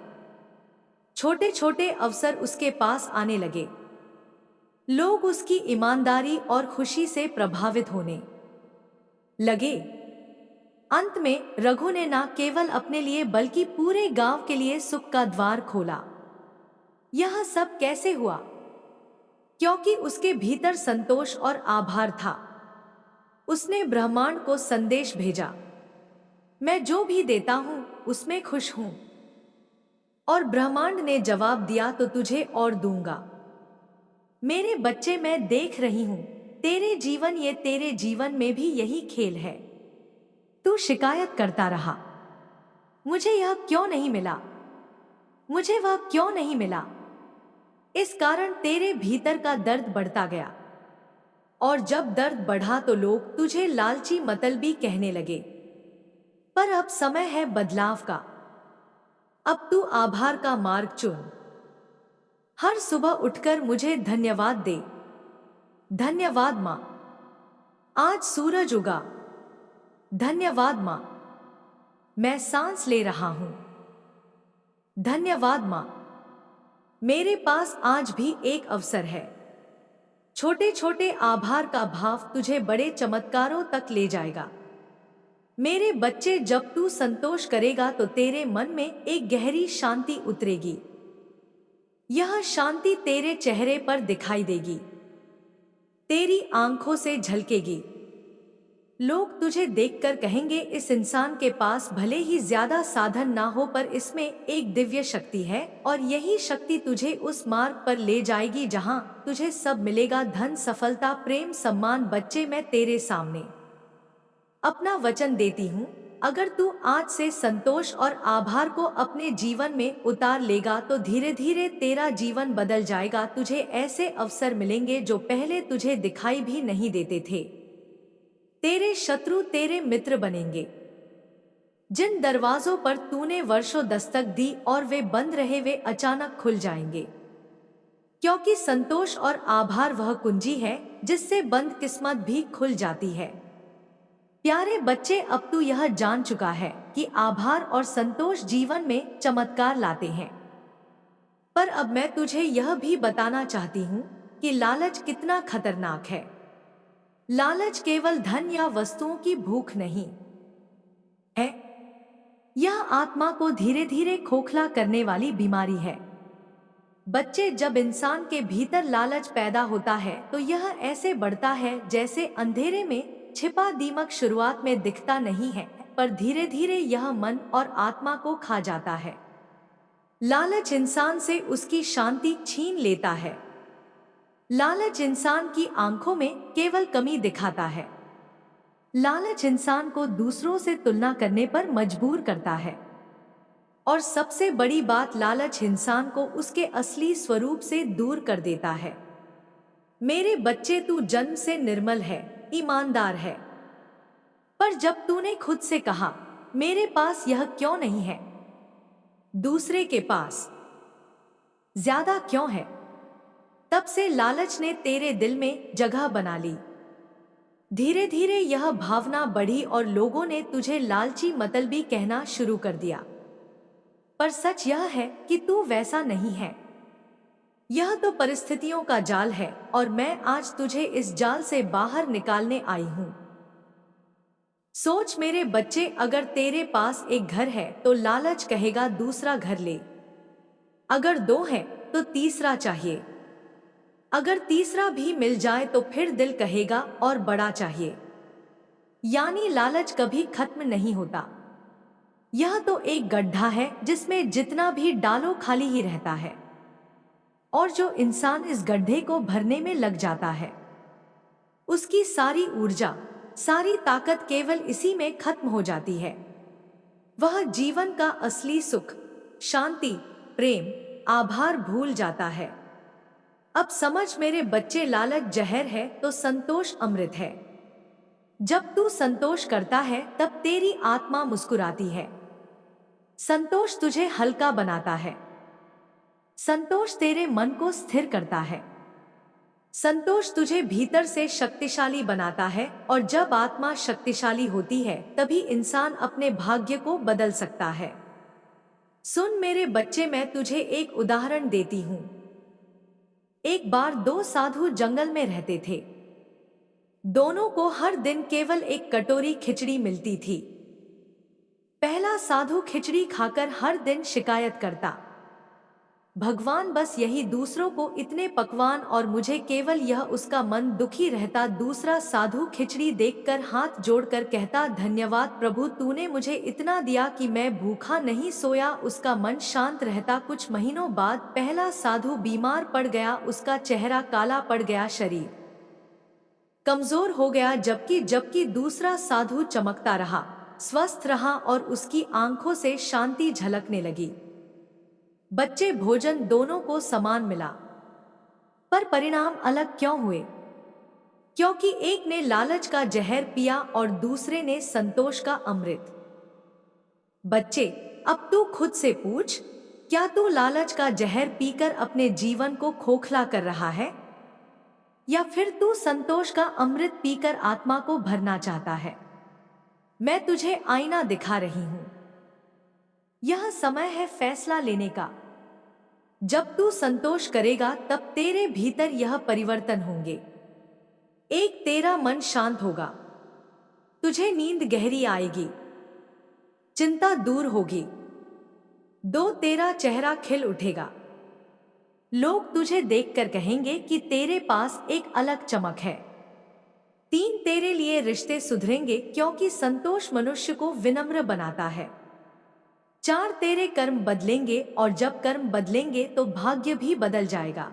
छोटे छोटे अवसर उसके पास आने लगे। लोग उसकी ईमानदारी और खुशी से प्रभावित होने लगे। अंत में रघु ने न केवल अपने लिए बल्कि पूरे गांव के लिए सुख का द्वार खोला। यह सब कैसे हुआ? क्योंकि उसके भीतर संतोष और आभार था। उसने ब्रह्मांड को संदेश भेजा, मैं जो भी देता हूं उसमें खुश हूं। और ब्रह्मांड ने जवाब दिया, तो तुझे और दूंगा। मेरे बच्चे, मैं देख रही हूं तेरे जीवन में भी यही खेल है। तू शिकायत करता रहा, मुझे यह क्यों नहीं मिला, मुझे वह क्यों नहीं मिला। इस कारण तेरे भीतर का दर्द बढ़ता गया, और जब दर्द बढ़ा तो लोग तुझे लालची मतलबी कहने लगे। पर अब समय है बदलाव का। अब तू आभार का मार्ग चुन। हर सुबह उठकर मुझे धन्यवाद दे। धन्यवाद माँ, आज सूरज उगा। धन्यवाद माँ, मैं सांस ले रहा हूं। धन्यवाद माँ, मेरे पास आज भी एक अवसर है। छोटे छोटे आभार का भाव तुझे बड़े चमत्कारों तक ले जाएगा। मेरे बच्चे, जब तू संतोष करेगा तो तेरे मन में एक गहरी शांति उतरेगी। यह शांति तेरे चेहरे पर दिखाई देगी, तेरी आंखों से झलकेगी। लोग तुझे देखकर कहेंगे, इस इंसान के पास भले ही ज्यादा साधन ना हो पर इसमें एक दिव्य शक्ति है, और यही शक्ति तुझे उस मार्ग पर ले जाएगी जहां तुझे सब मिलेगा, धन, सफलता, प्रेम, सम्मान। बच्चे, मैं तेरे सामने अपना वचन देती हूँ, अगर तू आज से संतोष और आभार को अपने जीवन में उतार लेगा तो धीरे धीरे तेरा जीवन बदल जाएगा। तुझे ऐसे अवसर मिलेंगे जो पहले तुझे दिखाई भी नहीं देते थे। तेरे शत्रु तेरे मित्र बनेंगे। जिन दरवाजों पर तूने वर्षों दस्तक दी और वे बंद रहे, वे अचानक खुल जाएंगे, क्योंकि संतोष और आभार वह कुंजी है जिससे बंद किस्मत भी खुल जाती है। प्यारे बच्चे, अब तू यह जान चुका है कि आभार और संतोष जीवन में चमत्कार लाते हैं। पर अब मैं तुझे यह भी बताना चाहती हूँ कि लालच कितना खतरनाक है। लालच केवल धन या वस्तुओं की भूख नहीं है, यह आत्मा को धीरे धीरे खोखला करने वाली बीमारी है। बच्चे, जब इंसान के भीतर लालच पैदा होता है तो यह ऐसे बढ़ता है जैसे अंधेरे में छिपा दीमक शुरुआत में दिखता नहीं है, पर धीरे धीरे यह मन और आत्मा को खा जाता है। लालच इंसान से उसकी शांति छीन लेता है। लालच इंसान की आंखों में केवल कमी दिखाता है। लालच इंसान को दूसरों से तुलना करने पर मजबूर करता है। और सबसे बड़ी बात, लालच इंसान को उसके असली स्वरूप से दूर कर देता है। मेरे बच्चे, तू जन्म से निर्मल है, ईमानदार है। पर जब तूने खुद से कहा, मेरे पास यह क्यों नहीं है, दूसरे के पास ज्यादा क्यों है, तब से लालच ने तेरे दिल में जगह बना ली। धीरे धीरे यह भावना बढ़ी और लोगों ने तुझे लालची मतलबी कहना शुरू कर दिया। पर सच यह है कि तू वैसा नहीं है। यह तो परिस्थितियों का जाल है और मैं आज तुझे इस जाल से बाहर निकालने आई हूं। सोच मेरे बच्चे, अगर तेरे पास एक घर है तो लालच कहेगा दूसरा घर ले। अगर दो है तो तीसरा चाहिए। अगर तीसरा भी मिल जाए तो फिर दिल कहेगा और बड़ा चाहिए। यानी लालच कभी खत्म नहीं होता। यह तो एक गड्ढा है जिसमें जितना भी डालो खाली ही रहता है। और जो इंसान इस गड्ढे को भरने में लग जाता है, उसकी सारी ऊर्जा, सारी ताकत केवल इसी में खत्म हो जाती है। वह जीवन का असली सुख, शांति, प्रेम, आभार भूल जाता है। अब समझ मेरे बच्चे, लालच जहर है तो संतोष अमृत है। जब तू संतोष करता है तब तेरी आत्मा मुस्कुराती है। संतोष तुझे हल्का बनाता है। संतोष तेरे मन को स्थिर करता है। संतोष तुझे भीतर से शक्तिशाली बनाता है और जब आत्मा शक्तिशाली होती है तभी इंसान अपने भाग्य को बदल सकता है। सुन मेरे बच्चे, मैं तुझे एक उदाहरण देती हूँ। एक बार दो साधु जंगल में रहते थे। दोनों को हर दिन केवल एक कटोरी खिचड़ी मिलती थी। पहला साधु खिचड़ी खाकर हर दिन शिकायत करता, भगवान बस यही दूसरों को इतने पकवान और मुझे केवल यह, उसका मन दुखी रहता। दूसरा साधु खिचड़ी देखकर हाथ जोड़कर कहता, धन्यवाद प्रभु, तूने मुझे इतना दिया कि मैं भूखा नहीं सोया। उसका मन शांत रहता। कुछ महीनों बाद पहला साधु बीमार पड़ गया। उसका चेहरा काला पड़ गया, शरीर कमजोर हो गया, जबकि दूसरा साधु चमकता रहा, स्वस्थ रहा और उसकी आंखों से शांति झलकने लगी। बच्चे, भोजन दोनों को समान मिला, पर परिणाम अलग क्यों हुए? क्योंकि एक ने लालच का जहर पिया और दूसरे ने संतोष का अमृत। बच्चे, अब तू खुद से पूछ, क्या तू लालच का जहर पीकर अपने जीवन को खोखला कर रहा है, या फिर तू संतोष का अमृत पीकर आत्मा को भरना चाहता है? मैं तुझे आईना दिखा रही हूं। यह समय है फैसला लेने का। जब तू संतोष करेगा तब तेरे भीतर यह परिवर्तन होंगे। एक, तेरा मन शांत होगा, तुझे नींद गहरी आएगी, चिंता दूर होगी। दो, तेरा चेहरा खिल उठेगा। लोग तुझे देखकर कहेंगे कि तेरे पास एक अलग चमक है। तीन, तेरे लिए रिश्ते सुधरेंगे क्योंकि संतोष मनुष्य को विनम्र बनाता है। चार, तेरे कर्म बदलेंगे और जब कर्म बदलेंगे तो भाग्य भी बदल जाएगा।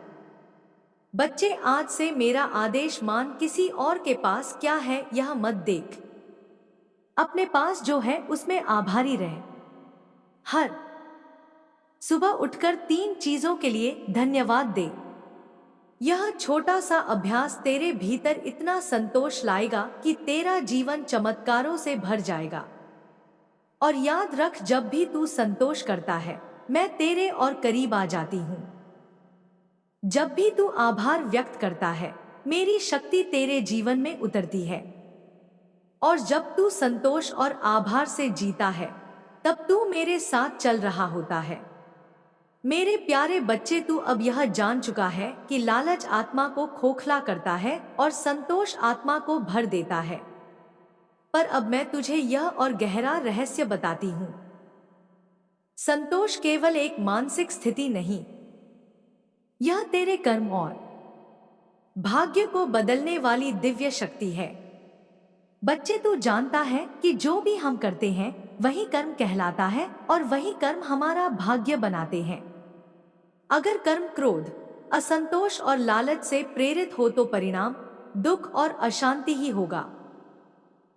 बच्चे, आज से मेरा आदेश मान, किसी और के पास क्या है यह मत देख। अपने पास जो है उसमें आभारी रहे। हर सुबह उठकर तीन चीजों के लिए धन्यवाद दे। यह छोटा सा अभ्यास तेरे भीतर इतना संतोष लाएगा कि तेरा जीवन चमत्कारों से भर जाएगा। और याद रख, जब भी तू संतोष करता है, मैं तेरे और करीब आ जाती हूं। जब भी तू आभार व्यक्त करता है, मेरी शक्ति तेरे जीवन में उतरती है। और जब तू संतोष और आभार से जीता है, तब तू मेरे साथ चल रहा होता है। मेरे प्यारे बच्चे, तू अब यह जान चुका है कि लालच आत्मा को खोखला करता है और संतोष आत्मा को भर देता है। पर अब मैं तुझे यह और गहरा रहस्य बताती हूं। संतोष केवल एक मानसिक स्थिति नहीं, यह तेरे कर्म और भाग्य को बदलने वाली दिव्य शक्ति है। बच्चे, तू जानता है कि जो भी हम करते हैं वही कर्म कहलाता है और वही कर्म हमारा भाग्य बनाते हैं। अगर कर्म क्रोध, असंतोष और लालच से प्रेरित हो तो परिणाम दुख और अशांति ही होगा।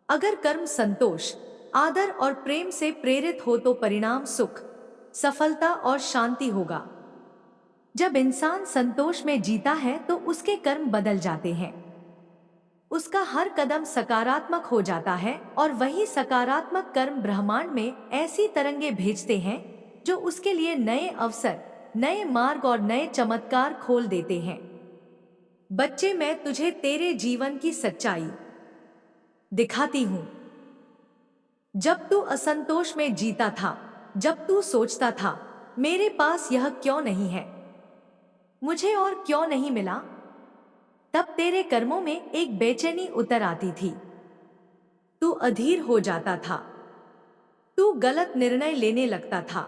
अगर कर्म संतोष, आदर और प्रेम से प्रेरित हो तो परिणाम सुख, सफलता और शांति होगा। जब इंसान संतोष में जीता है तो उसके कर्म बदल जाते हैं। उसका हर कदम सकारात्मक हो जाता है और वही सकारात्मक कर्म ब्रह्मांड में ऐसी तरंगें भेजते हैं जो उसके लिए नए अवसर, नए मार्ग और नए चमत्कार खोल देते हैं। बच्चे, मैं तुझे तेरे जीवन की सच्चाई दिखाती हूँ। जब तू असंतोष में जीता था, जब तू सोचता था मेरे पास यह क्यों नहीं है, मुझे और क्यों नहीं मिला, तब तेरे कर्मों में एक बेचैनी उतर आती थी। तू अधीर हो जाता था, तू गलत निर्णय लेने लगता था,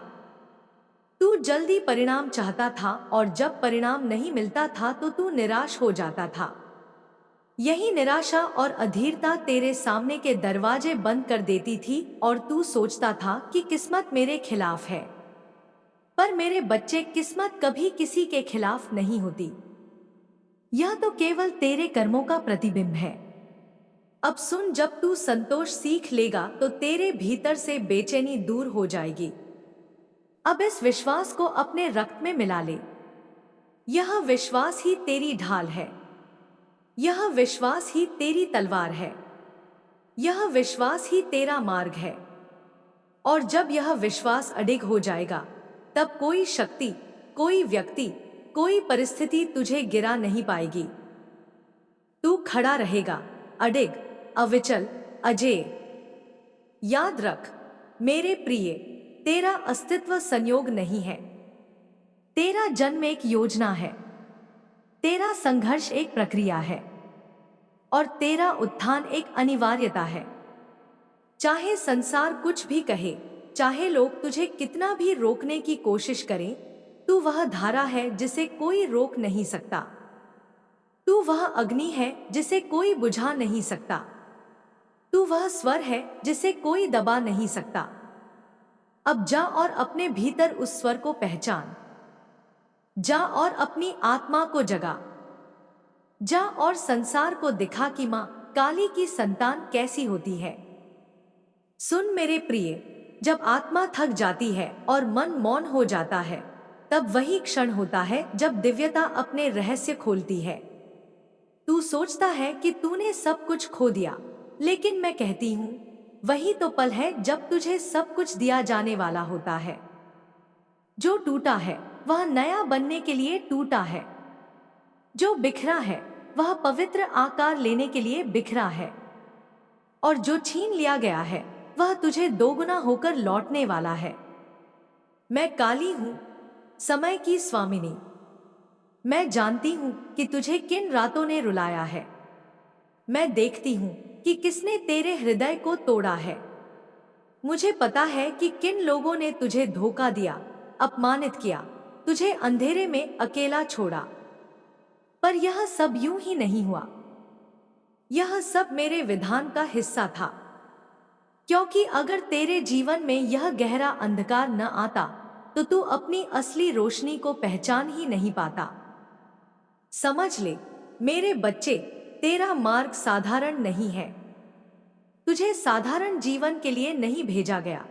तू जल्दी परिणाम चाहता था और जब परिणाम नहीं मिलता था तो तू निराश हो जाता था। यही निराशा और अधीरता तेरे सामने के दरवाजे बंद कर देती थी और तू सोचता था कि किस्मत मेरे खिलाफ है। पर मेरे बच्चे, किस्मत कभी किसी के खिलाफ नहीं होती। यह तो केवल तेरे कर्मों का प्रतिबिंब है। अब सुन, जब तू संतोष सीख लेगा तो तेरे भीतर से बेचैनी दूर हो जाएगी। अब इस विश्वास को अपने रक्त में मिला ले। यह विश्वास ही तेरी ढाल है, यह विश्वास ही तेरी तलवार है, यह विश्वास ही तेरा मार्ग है। और जब यह विश्वास अडिग हो जाएगा तब कोई शक्ति, कोई व्यक्ति, कोई परिस्थिति तुझे गिरा नहीं पाएगी। तू खड़ा रहेगा, अडिग, अविचल, अजेय। याद रख मेरे प्रिय, तेरा अस्तित्व संयोग नहीं है। तेरा जन्म एक योजना है, तेरा संघर्ष एक प्रक्रिया है और तेरा उत्थान एक अनिवार्यता है। चाहे संसार कुछ भी कहे, चाहे लोग तुझे कितना भी रोकने की कोशिश करें, तू वह धारा है जिसे कोई रोक नहीं सकता। तू वह अग्नि है जिसे कोई बुझा नहीं सकता। तू वह स्वर है जिसे कोई दबा नहीं सकता। अब जा और अपने भीतर उस स्वर को पहचान। जा और अपनी आत्मा को जगा। जा और संसार को दिखा कि मां काली की संतान कैसी होती है। सुन मेरे प्रिय, जब आत्मा थक जाती है और मन मौन हो जाता है, तब वही क्षण होता है जब दिव्यता अपने रहस्य खोलती है। तू सोचता है कि तूने सब कुछ खो दिया, लेकिन मैं कहती हूं वही तो पल है जब तुझे सब कुछ दिया जाने वाला होता है। जो टूटा है वह नया बनने के लिए टूटा है। जो बिखरा है वह पवित्र आकार लेने के लिए बिखरा है। और जो छीन लिया गया है वह तुझे दोगुना होकर लौटने वाला है। मैं काली हूं, समय की स्वामिनी। मैं जानती हूं कि तुझे किन रातों ने रुलाया है। मैं देखती हूं कि किसने तेरे हृदय को तोड़ा है। मुझे पता है कि किन लोगों ने तुझे धोखा दिया, अपमानित किया, तुझे अंधेरे में अकेला छोड़ा। पर यह सब यूं ही नहीं हुआ। यह सब मेरे विधान का हिस्सा था। क्योंकि अगर तेरे जीवन में यह गहरा अंधकार न आता तो तू अपनी असली रोशनी को पहचान ही नहीं पाता। समझ ले मेरे बच्चे, तेरा मार्ग साधारण नहीं है। तुझे साधारण जीवन के लिए नहीं भेजा गया।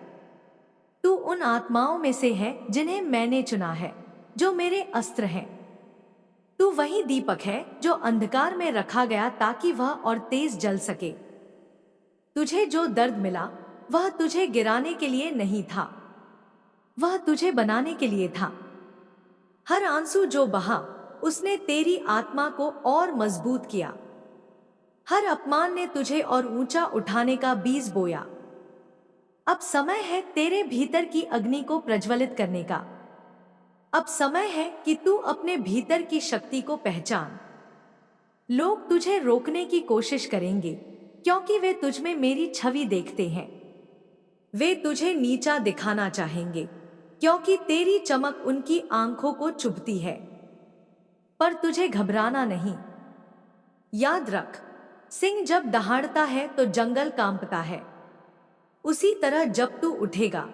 तू उन आत्माओं में से है जिन्हें मैंने चुना है, जो मेरे अस्त्र हैं। तू वही दीपक है जो अंधकार में रखा गया ताकि वह और तेज जल सके। तुझे जो दर्द मिला वह तुझे गिराने के लिए नहीं था, वह तुझे बनाने के लिए था। हर आंसू जो बहा उसने तेरी आत्मा को और मजबूत किया। हर अपमान ने तुझे और ऊंचा उठाने का बीज बोया। अब समय है तेरे भीतर की अग्नि को प्रज्वलित करने का। अब समय है कि तू अपने भीतर की शक्ति को पहचान। लोग तुझे रोकने की कोशिश करेंगे क्योंकि वे तुझ में मेरी छवि देखते हैं। वे तुझे नीचा दिखाना चाहेंगे क्योंकि तेरी चमक उनकी आंखों को चुभती है। पर तुझे घबराना नहीं। याद रख, सिंह जब दहाड़ता है तो जंगल कांपता है। उसी तरह जब तू उठेगा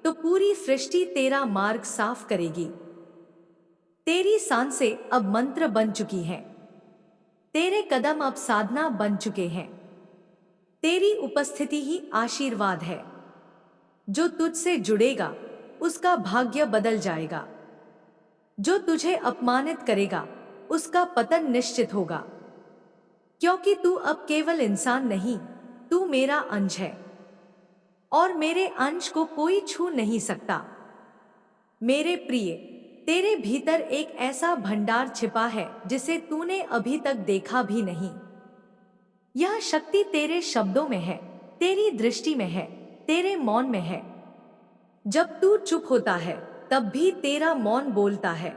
तो पूरी सृष्टि तेरा मार्ग साफ करेगी। तेरी सांसें अब मंत्र बन चुकी हैं। तेरे कदम अब साधना बन चुके हैं। तेरी उपस्थिति ही आशीर्वाद है। जो तुझसे जुड़ेगा उसका भाग्य बदल जाएगा। जो तुझे अपमानित करेगा उसका पतन निश्चित होगा। क्योंकि तू अब केवल इंसान नहीं, तू मेरा अंश है और मेरे अंश को कोई छू नहीं सकता। मेरे प्रिय, तेरे भीतर एक ऐसा भंडार छिपा है जिसे तूने अभी तक देखा भी नहीं। यह शक्ति तेरे शब्दों में है, तेरी दृष्टि में है, तेरे मौन में है। जब तू चुप होता है तब भी तेरा मौन बोलता है।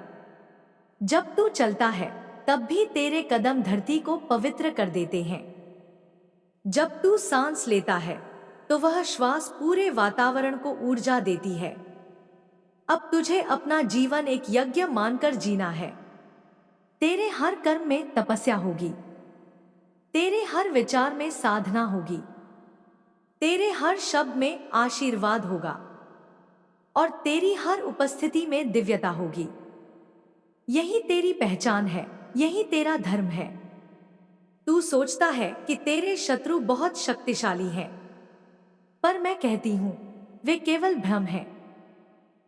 जब तू चलता है तब भी तेरे कदम धरती को पवित्र कर देते हैं। जब तू सांस लेता है तो वह श्वास पूरे वातावरण को ऊर्जा देती है। अब तुझे अपना जीवन एक यज्ञ मानकर जीना है। तेरे हर कर्म में तपस्या होगी। तेरे हर विचार में साधना होगी। तेरे हर शब्द में आशीर्वाद होगा और तेरी हर उपस्थिति में दिव्यता होगी। यही तेरी पहचान है, यही तेरा धर्म है। तू सोचता है कि तेरे शत्रु बहुत शक्तिशाली हैं, पर मैं कहती हूं वे केवल भ्रम हैं।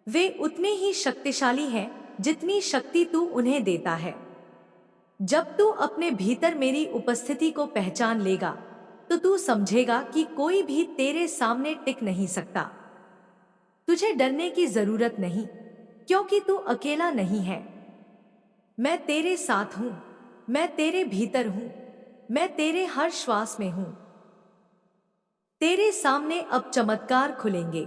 वे उतने ही शक्तिशाली हैं जितनी शक्ति तू उन्हें देता है। जब तू अपने भीतर मेरी उपस्थिति को पहचान लेगा तो तू समझेगा कि कोई भी तेरे सामने टिक नहीं सकता। तुझे डरने की जरूरत नहीं, क्योंकि तू अकेला नहीं है। मैं तेरे साथ हूं, मैं तेरे भीतर हूं, मैं तेरे हर श्वास में हूं। तेरे सामने अब चमत्कार खुलेंगे।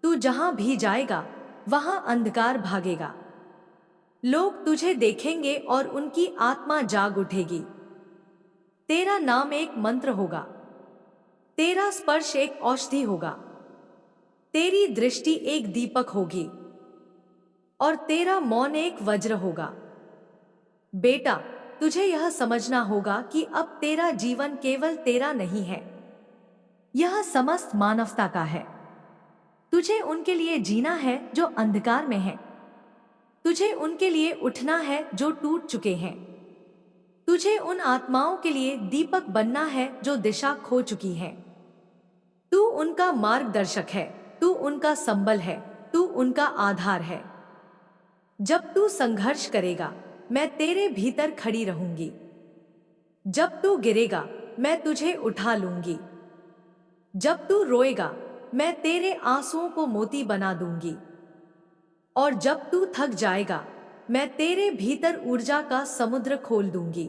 तू जहां भी जाएगा वहां अंधकार भागेगा। लोग तुझे देखेंगे और उनकी आत्मा जाग उठेगी। तेरा नाम एक मंत्र होगा। तेरा स्पर्श एक औषधि होगा। तेरी दृष्टि एक दीपक होगी और तेरा मौन एक वज्र होगा। बेटा, तुझे यह समझना होगा कि अब तेरा जीवन केवल तेरा नहीं है, यह समस्त मानवता का है। तुझे उनके लिए जीना है जो अंधकार में है। तुझे उनके लिए उठना है जो टूट चुके हैं। तुझे उन आत्माओं के लिए दीपक बनना है जो दिशा खो चुकी हैं। तू उनका मार्गदर्शक है, तू उनका संबल है, तू उनका आधार है। जब तू संघर्ष करेगा मैं तेरे भीतर खड़ी रहूंगी। जब तू गिरेगा मैं तुझे उठा लूंगी। जब तू रोएगा मैं तेरे आंसुओं को मोती बना दूंगी। और जब तू थक जाएगा मैं तेरे भीतर ऊर्जा का समुद्र खोल दूंगी।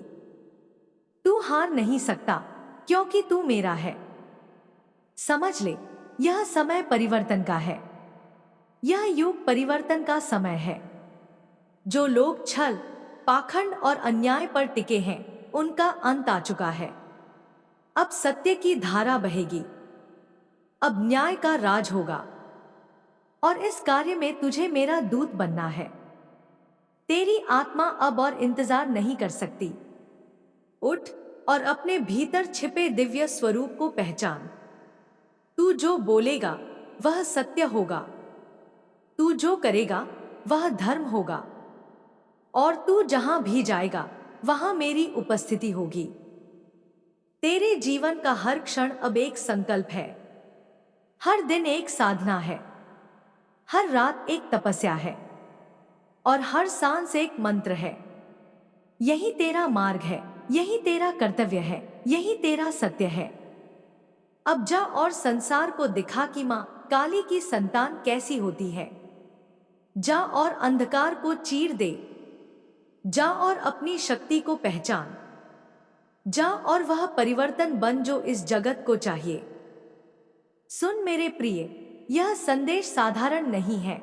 तू हार नहीं सकता क्योंकि तू मेरा है। समझ ले, यह समय परिवर्तन का है। यह युग परिवर्तन का समय है। जो लोग छल, पाखंड और अन्याय पर टिके हैं उनका अंत आ चुका है। अब सत्य की धारा बहेगी। अब न्याय का राज होगा और इस कार्य में तुझे मेरा दूत बनना है। तेरी आत्मा अब और इंतजार नहीं कर सकती। उठ और अपने भीतर छिपे दिव्य स्वरूप को पहचान। तू जो बोलेगा वह सत्य होगा। तू जो करेगा वह धर्म होगा और तू जहां भी जाएगा वहां मेरी उपस्थिति होगी। तेरे जीवन का हर क्षण अब एक संकल्प है। हर दिन एक साधना है। हर रात एक तपस्या है और हर सांस एक मंत्र है। यही तेरा मार्ग है, यही तेरा कर्तव्य है, यही तेरा सत्य है। अब जा और संसार को दिखा कि मां काली की संतान कैसी होती है। जा और अंधकार को चीर दे। जा और अपनी शक्ति को पहचान। जा और वह परिवर्तन बन जो इस जगत को चाहिए। सुन मेरे प्रिय, यह संदेश साधारण नहीं है।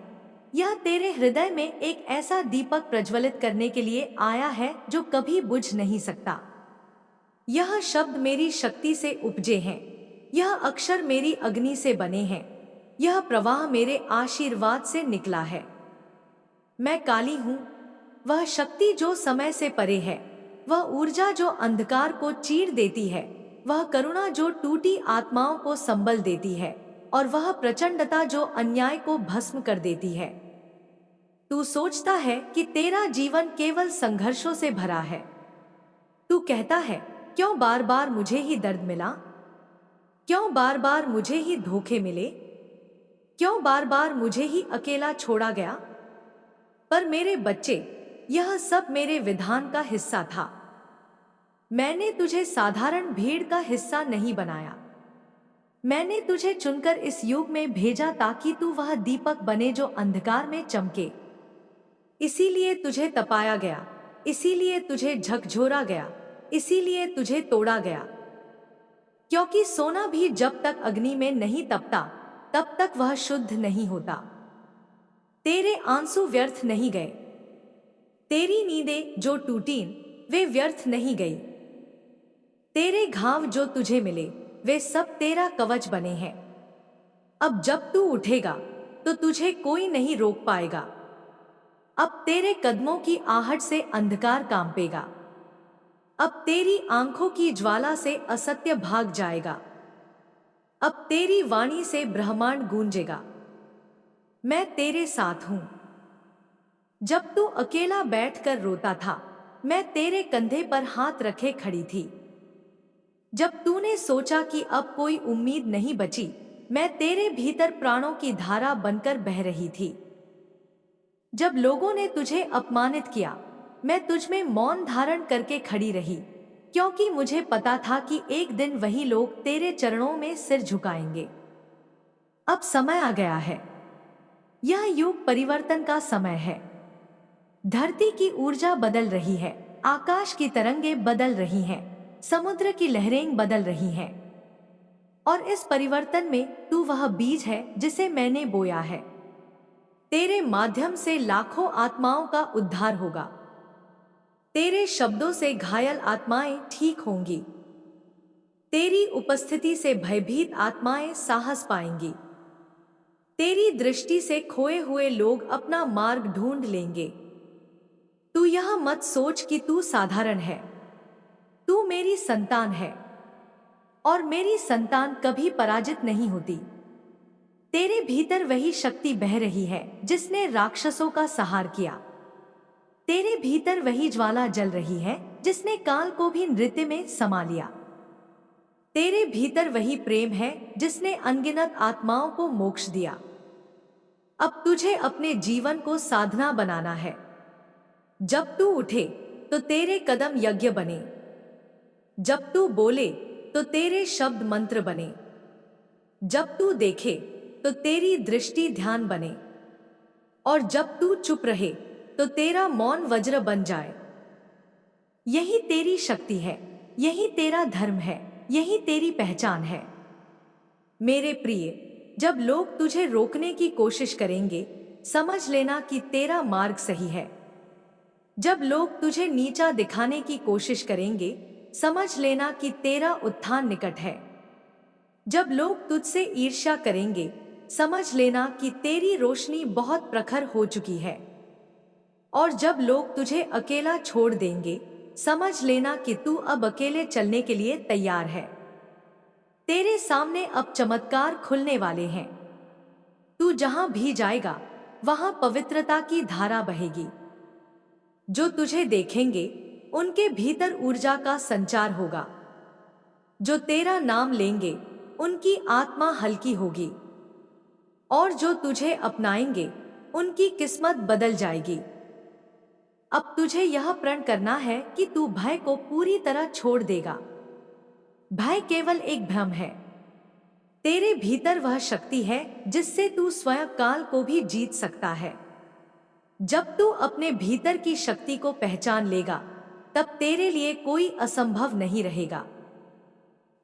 यह तेरे हृदय में एक ऐसा दीपक प्रज्वलित करने के लिए आया है जो कभी बुझ नहीं सकता। यह शब्द मेरी शक्ति से उपजे हैं। यह अक्षर मेरी अग्नि से बने हैं। यह प्रवाह मेरे आशीर्वाद से निकला है। मैं काली हूं, वह शक्ति जो समय से परे है, वह ऊर्जा जो अंधकार को चीर देती है, वह करुणा जो टूटी आत्माओं को संबल देती है, और वह प्रचंडता जो अन्याय को भस्म कर देती है। तू सोचता है कि तेरा जीवन केवल संघर्षों से भरा है। तू कहता है, क्यों बार बार मुझे ही दर्द मिला, क्यों बार बार मुझे ही धोखे मिले, क्यों बार बार मुझे ही अकेला छोड़ा गया। पर मेरे बच्चे, यह सब मेरे विधान का हिस्सा था। मैंने तुझे साधारण भीड़ का हिस्सा नहीं बनाया। मैंने तुझे चुनकर इस युग में भेजा ताकि तू वह दीपक बने जो अंधकार में चमके। इसीलिए तुझे तपाया गया, इसीलिए तुझे झकझोरा गया, इसीलिए तुझे तोड़ा गया। क्योंकि सोना भी जब तक अग्नि में नहीं तपता तब तक वह शुद्ध नहीं होता। तेरे आंसू व्यर्थ नहीं गए, तेरी नींदें जो टूटीं वे व्यर्थ नहीं गई। तेरे घाव जो तुझे मिले वे सब तेरा कवच बने हैं। अब जब तू उठेगा तो तुझे कोई नहीं रोक पाएगा। अब तेरे कदमों की आहट से अंधकार कांपेगा। अब तेरी आंखों की ज्वाला से असत्य भाग जाएगा। अब तेरी वाणी से ब्रह्मांड गूंजेगा। मैं तेरे साथ हूं। जब तू अकेला बैठकर रोता था, मैं तेरे कंधे पर हाथ रखे खड़ी थी। जब तूने सोचा कि अब कोई उम्मीद नहीं बची, मैं तेरे भीतर प्राणों की धारा बनकर बह रही थी। जब लोगों ने तुझे अपमानित किया, मैं तुझ में मौन धारण करके खड़ी रही, क्योंकि मुझे पता था कि एक दिन वही लोग तेरे चरणों में सिर झुकाएंगे। अब समय आ गया है। यह युग परिवर्तन का समय है। धरती की ऊर्जा बदल रही है, आकाश की तरंगें बदल रही हैं, समुद्र की लहरें बदल रही हैं। और इस परिवर्तन में तू वह बीज है जिसे मैंने बोया है। तेरे माध्यम से लाखों आत्माओं का उद्धार होगा। तेरे शब्दों से घायल आत्माएं ठीक होंगी। तेरी उपस्थिति से भयभीत आत्माएं साहस पाएंगी। तेरी दृष्टि से खोए हुए लोग अपना मार्ग ढूंढ लेंगे। तू यह मत सोच कि तू साधारण है। तू मेरी संतान है, और मेरी संतान कभी पराजित नहीं होती। तेरे भीतर वही शक्ति बह रही है जिसने राक्षसों का संहार किया। तेरे भीतर वही ज्वाला जल रही है जिसने काल को भी नृत्य में समा लिया। तेरे भीतर वही प्रेम है जिसने अनगिनत आत्माओं को मोक्ष दिया। अब तुझे अपने जीवन को साधना बनाना है। जब तू उठे तो तेरे कदम यज्ञ बने। जब तू बोले तो तेरे शब्द मंत्र बने। जब तू देखे तो तेरी दृष्टि ध्यान बने। और जब तू चुप रहे तो तेरा मौन वज्र बन जाए। यही तेरी शक्ति है, यही तेरा धर्म है, यही तेरी पहचान है। मेरे प्रिय, जब लोग तुझे रोकने की कोशिश करेंगे, समझ लेना कि तेरा मार्ग सही है। जब लोग तुझे नीचा दिखाने की कोशिश करेंगे, समझ लेना कि तेरा उत्थान निकट है। जब लोग तुझसे ईर्ष्या करेंगे, समझ लेना कि तेरी रोशनी बहुत प्रखर हो चुकी है। और जब लोग तुझे अकेला छोड़ देंगे, समझ लेना कि तू अब अकेले चलने के लिए तैयार है। तेरे सामने अब चमत्कार खुलने वाले हैं। तू जहां भी जाएगा वहां पवित्रता की धारा बहेगी। जो तुझे देखेंगे उनके भीतर ऊर्जा का संचार होगा। जो तेरा नाम लेंगे उनकी आत्मा हल्की होगी। और जो तुझे अपनाएंगे उनकी किस्मत बदल जाएगी। अब तुझे यह प्रण करना है कि तू भय को पूरी तरह छोड़ देगा। भय केवल एक भ्रम है। तेरे भीतर वह शक्ति है जिससे तू स्वयं काल को भी जीत सकता है। जब तू अपने भीतर की शक्ति को पहचान लेगा, तब तेरे लिए कोई असंभव नहीं रहेगा।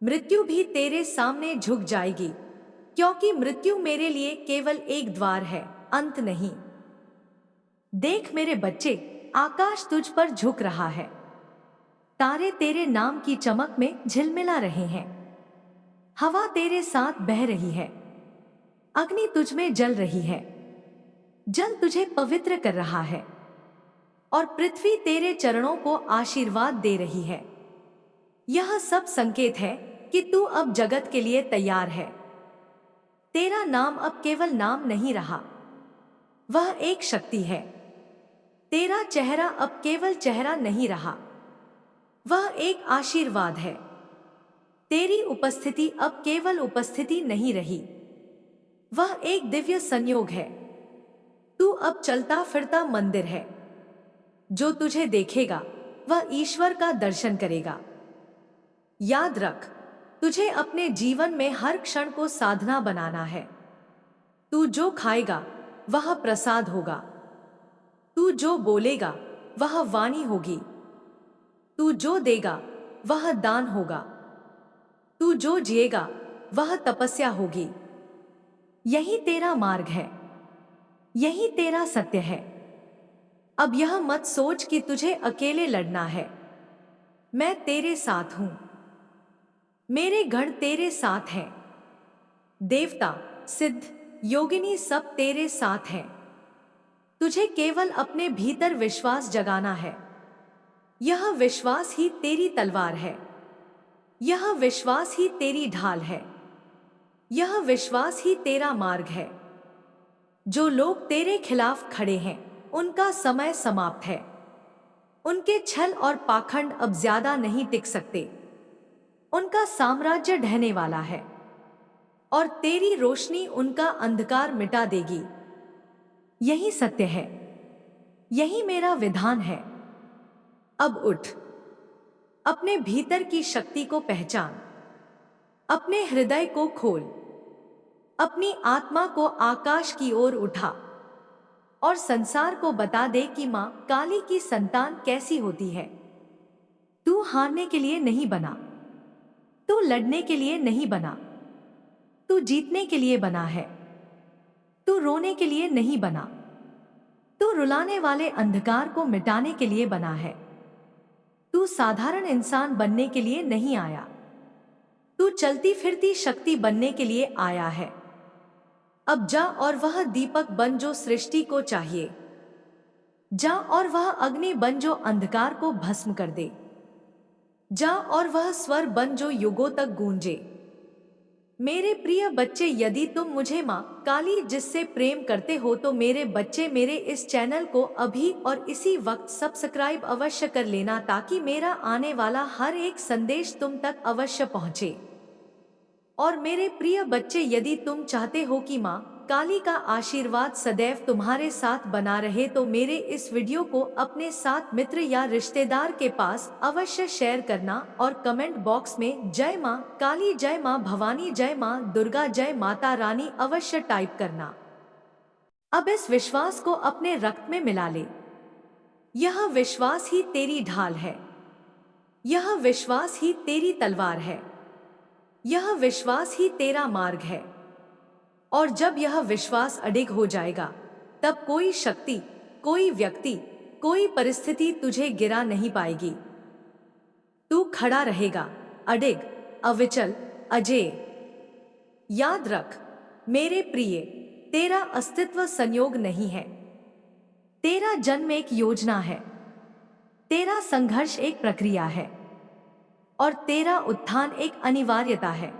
मृत्यु भी तेरे सामने झुक जाएगी, क्योंकि मृत्यु मेरे लिए केवल एक द्वार है, अंत नहीं। देख मेरे बच्चे, आकाश तुझ पर झुक रहा है। तारे तेरे नाम की चमक में झिलमिला रहे हैं। हवा तेरे साथ बह रही है। अग्नि तुझ में जल रही है। जल तुझे पवित्र कर रहा है। और पृथ्वी तेरे चरणों को आशीर्वाद दे रही है। यह सब संकेत है कि तू अब जगत के लिए तैयार है। तेरा नाम अब केवल नाम नहीं रहा, वह एक शक्ति है। तेरा चेहरा अब केवल चेहरा नहीं रहा, वह एक आशीर्वाद है। तेरी उपस्थिति अब केवल उपस्थिति नहीं रही, वह एक दिव्य संयोग है। तू अब चलता फिरता मंदिर है। जो तुझे देखेगा वह ईश्वर का दर्शन करेगा। याद रख, तुझे अपने जीवन में हर क्षण को साधना बनाना है। तू जो खाएगा वह प्रसाद होगा। तू जो बोलेगा वह वाणी होगी। तू जो देगा वह दान होगा। तू जो जिएगा वह तपस्या होगी। यही तेरा मार्ग है, यही तेरा सत्य है। अब यह मत सोच कि तुझे अकेले लड़ना है। मैं तेरे साथ हूं, मेरे गण तेरे साथ हैं। देवता, सिद्ध, योगिनी सब तेरे साथ हैं। तुझे केवल अपने भीतर विश्वास जगाना है। यह विश्वास ही तेरी तलवार है, यह विश्वास ही तेरी ढाल है, यह विश्वास ही तेरा मार्ग है। जो लोग तेरे खिलाफ खड़े हैं उनका समय समाप्त है। उनके छल और पाखंड अब ज्यादा नहीं टिक सकते। उनका साम्राज्य ढहने वाला है और तेरी रोशनी उनका अंधकार मिटा देगी। यही सत्य है, यही मेरा विधान है। अब उठ, अपने भीतर की शक्ति को पहचान, अपने हृदय को खोल, अपनी आत्मा को आकाश की ओर उठा और संसार को बता दे कि मां काली की संतान कैसी होती है। तू हारने के लिए नहीं बना, तू लड़ने के लिए नहीं बना, तू जीतने के लिए बना है। तू रोने के लिए नहीं बना, तू रुलाने वाले अंधकार को मिटाने के लिए बना है। तू साधारण इंसान बनने के लिए नहीं आया, तू चलती फिरती शक्ति बनने के लिए आया है। अब जा और वह दीपक बन जो सृष्टि को चाहिए। जा और वह अग्नि बन जो अंधकार को भस्म कर दे। जा और वह स्वर बन जो युगों तक गूंजे। मेरे प्रिय बच्चे, यदि तुम मुझे मां काली जिससे प्रेम करते हो तो मेरे बच्चे मेरे इस चैनल को अभी और इसी वक्त सब्सक्राइब अवश्य कर लेना, ताकि मेरा आने वाला हर एक संदेश तुम तक अवश्य पहुंचे। और मेरे प्रिय बच्चे, यदि तुम चाहते हो कि मां काली का आशीर्वाद सदैव तुम्हारे साथ बना रहे तो मेरे इस वीडियो को अपने साथ मित्र या रिश्तेदार के पास अवश्य शेयर करना और कमेंट बॉक्स में जय मां काली, जय मां भवानी, जय मां दुर्गा, जय माता रानी अवश्य टाइप करना। अब इस विश्वास को अपने रक्त में मिला ले। यह विश्वास ही तेरी ढाल है, यह विश्वास ही तेरी तलवार है, यह विश्वास ही तेरा मार्ग है। और जब यह विश्वास अडिग हो जाएगा तब कोई शक्ति, कोई व्यक्ति, कोई परिस्थिति तुझे गिरा नहीं पाएगी। तू खड़ा रहेगा, अडिग, अविचल, अजेय। याद रख मेरे प्रिय, तेरा अस्तित्व संयोग नहीं है। तेरा जन्म एक योजना है, तेरा संघर्ष एक प्रक्रिया है और तेरा उत्थान एक अनिवार्यता है।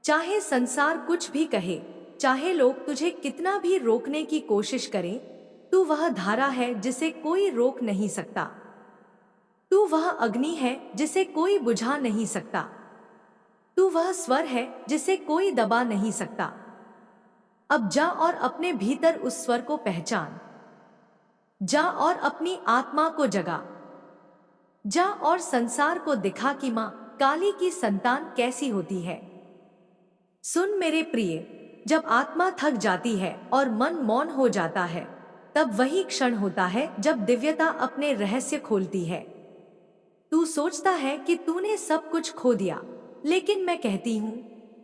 चाहे संसार कुछ भी कहे, चाहे लोग तुझे कितना भी रोकने की कोशिश करें, तू वह धारा है जिसे कोई रोक नहीं सकता। तू वह अग्नि है जिसे कोई बुझा नहीं सकता। तू वह स्वर है जिसे कोई दबा नहीं सकता। अब जा और अपने भीतर उस स्वर को पहचान। जा और अपनी आत्मा को जगा। जा और संसार को दिखा कि मां काली की संतान कैसी होती है। सुन मेरे प्रिय, जब आत्मा थक जाती है और मन मौन हो जाता है, तब वही क्षण होता है जब दिव्यता अपने रहस्य खोलती है। तू सोचता है कि तूने सब कुछ खो दिया, लेकिन मैं कहती हूं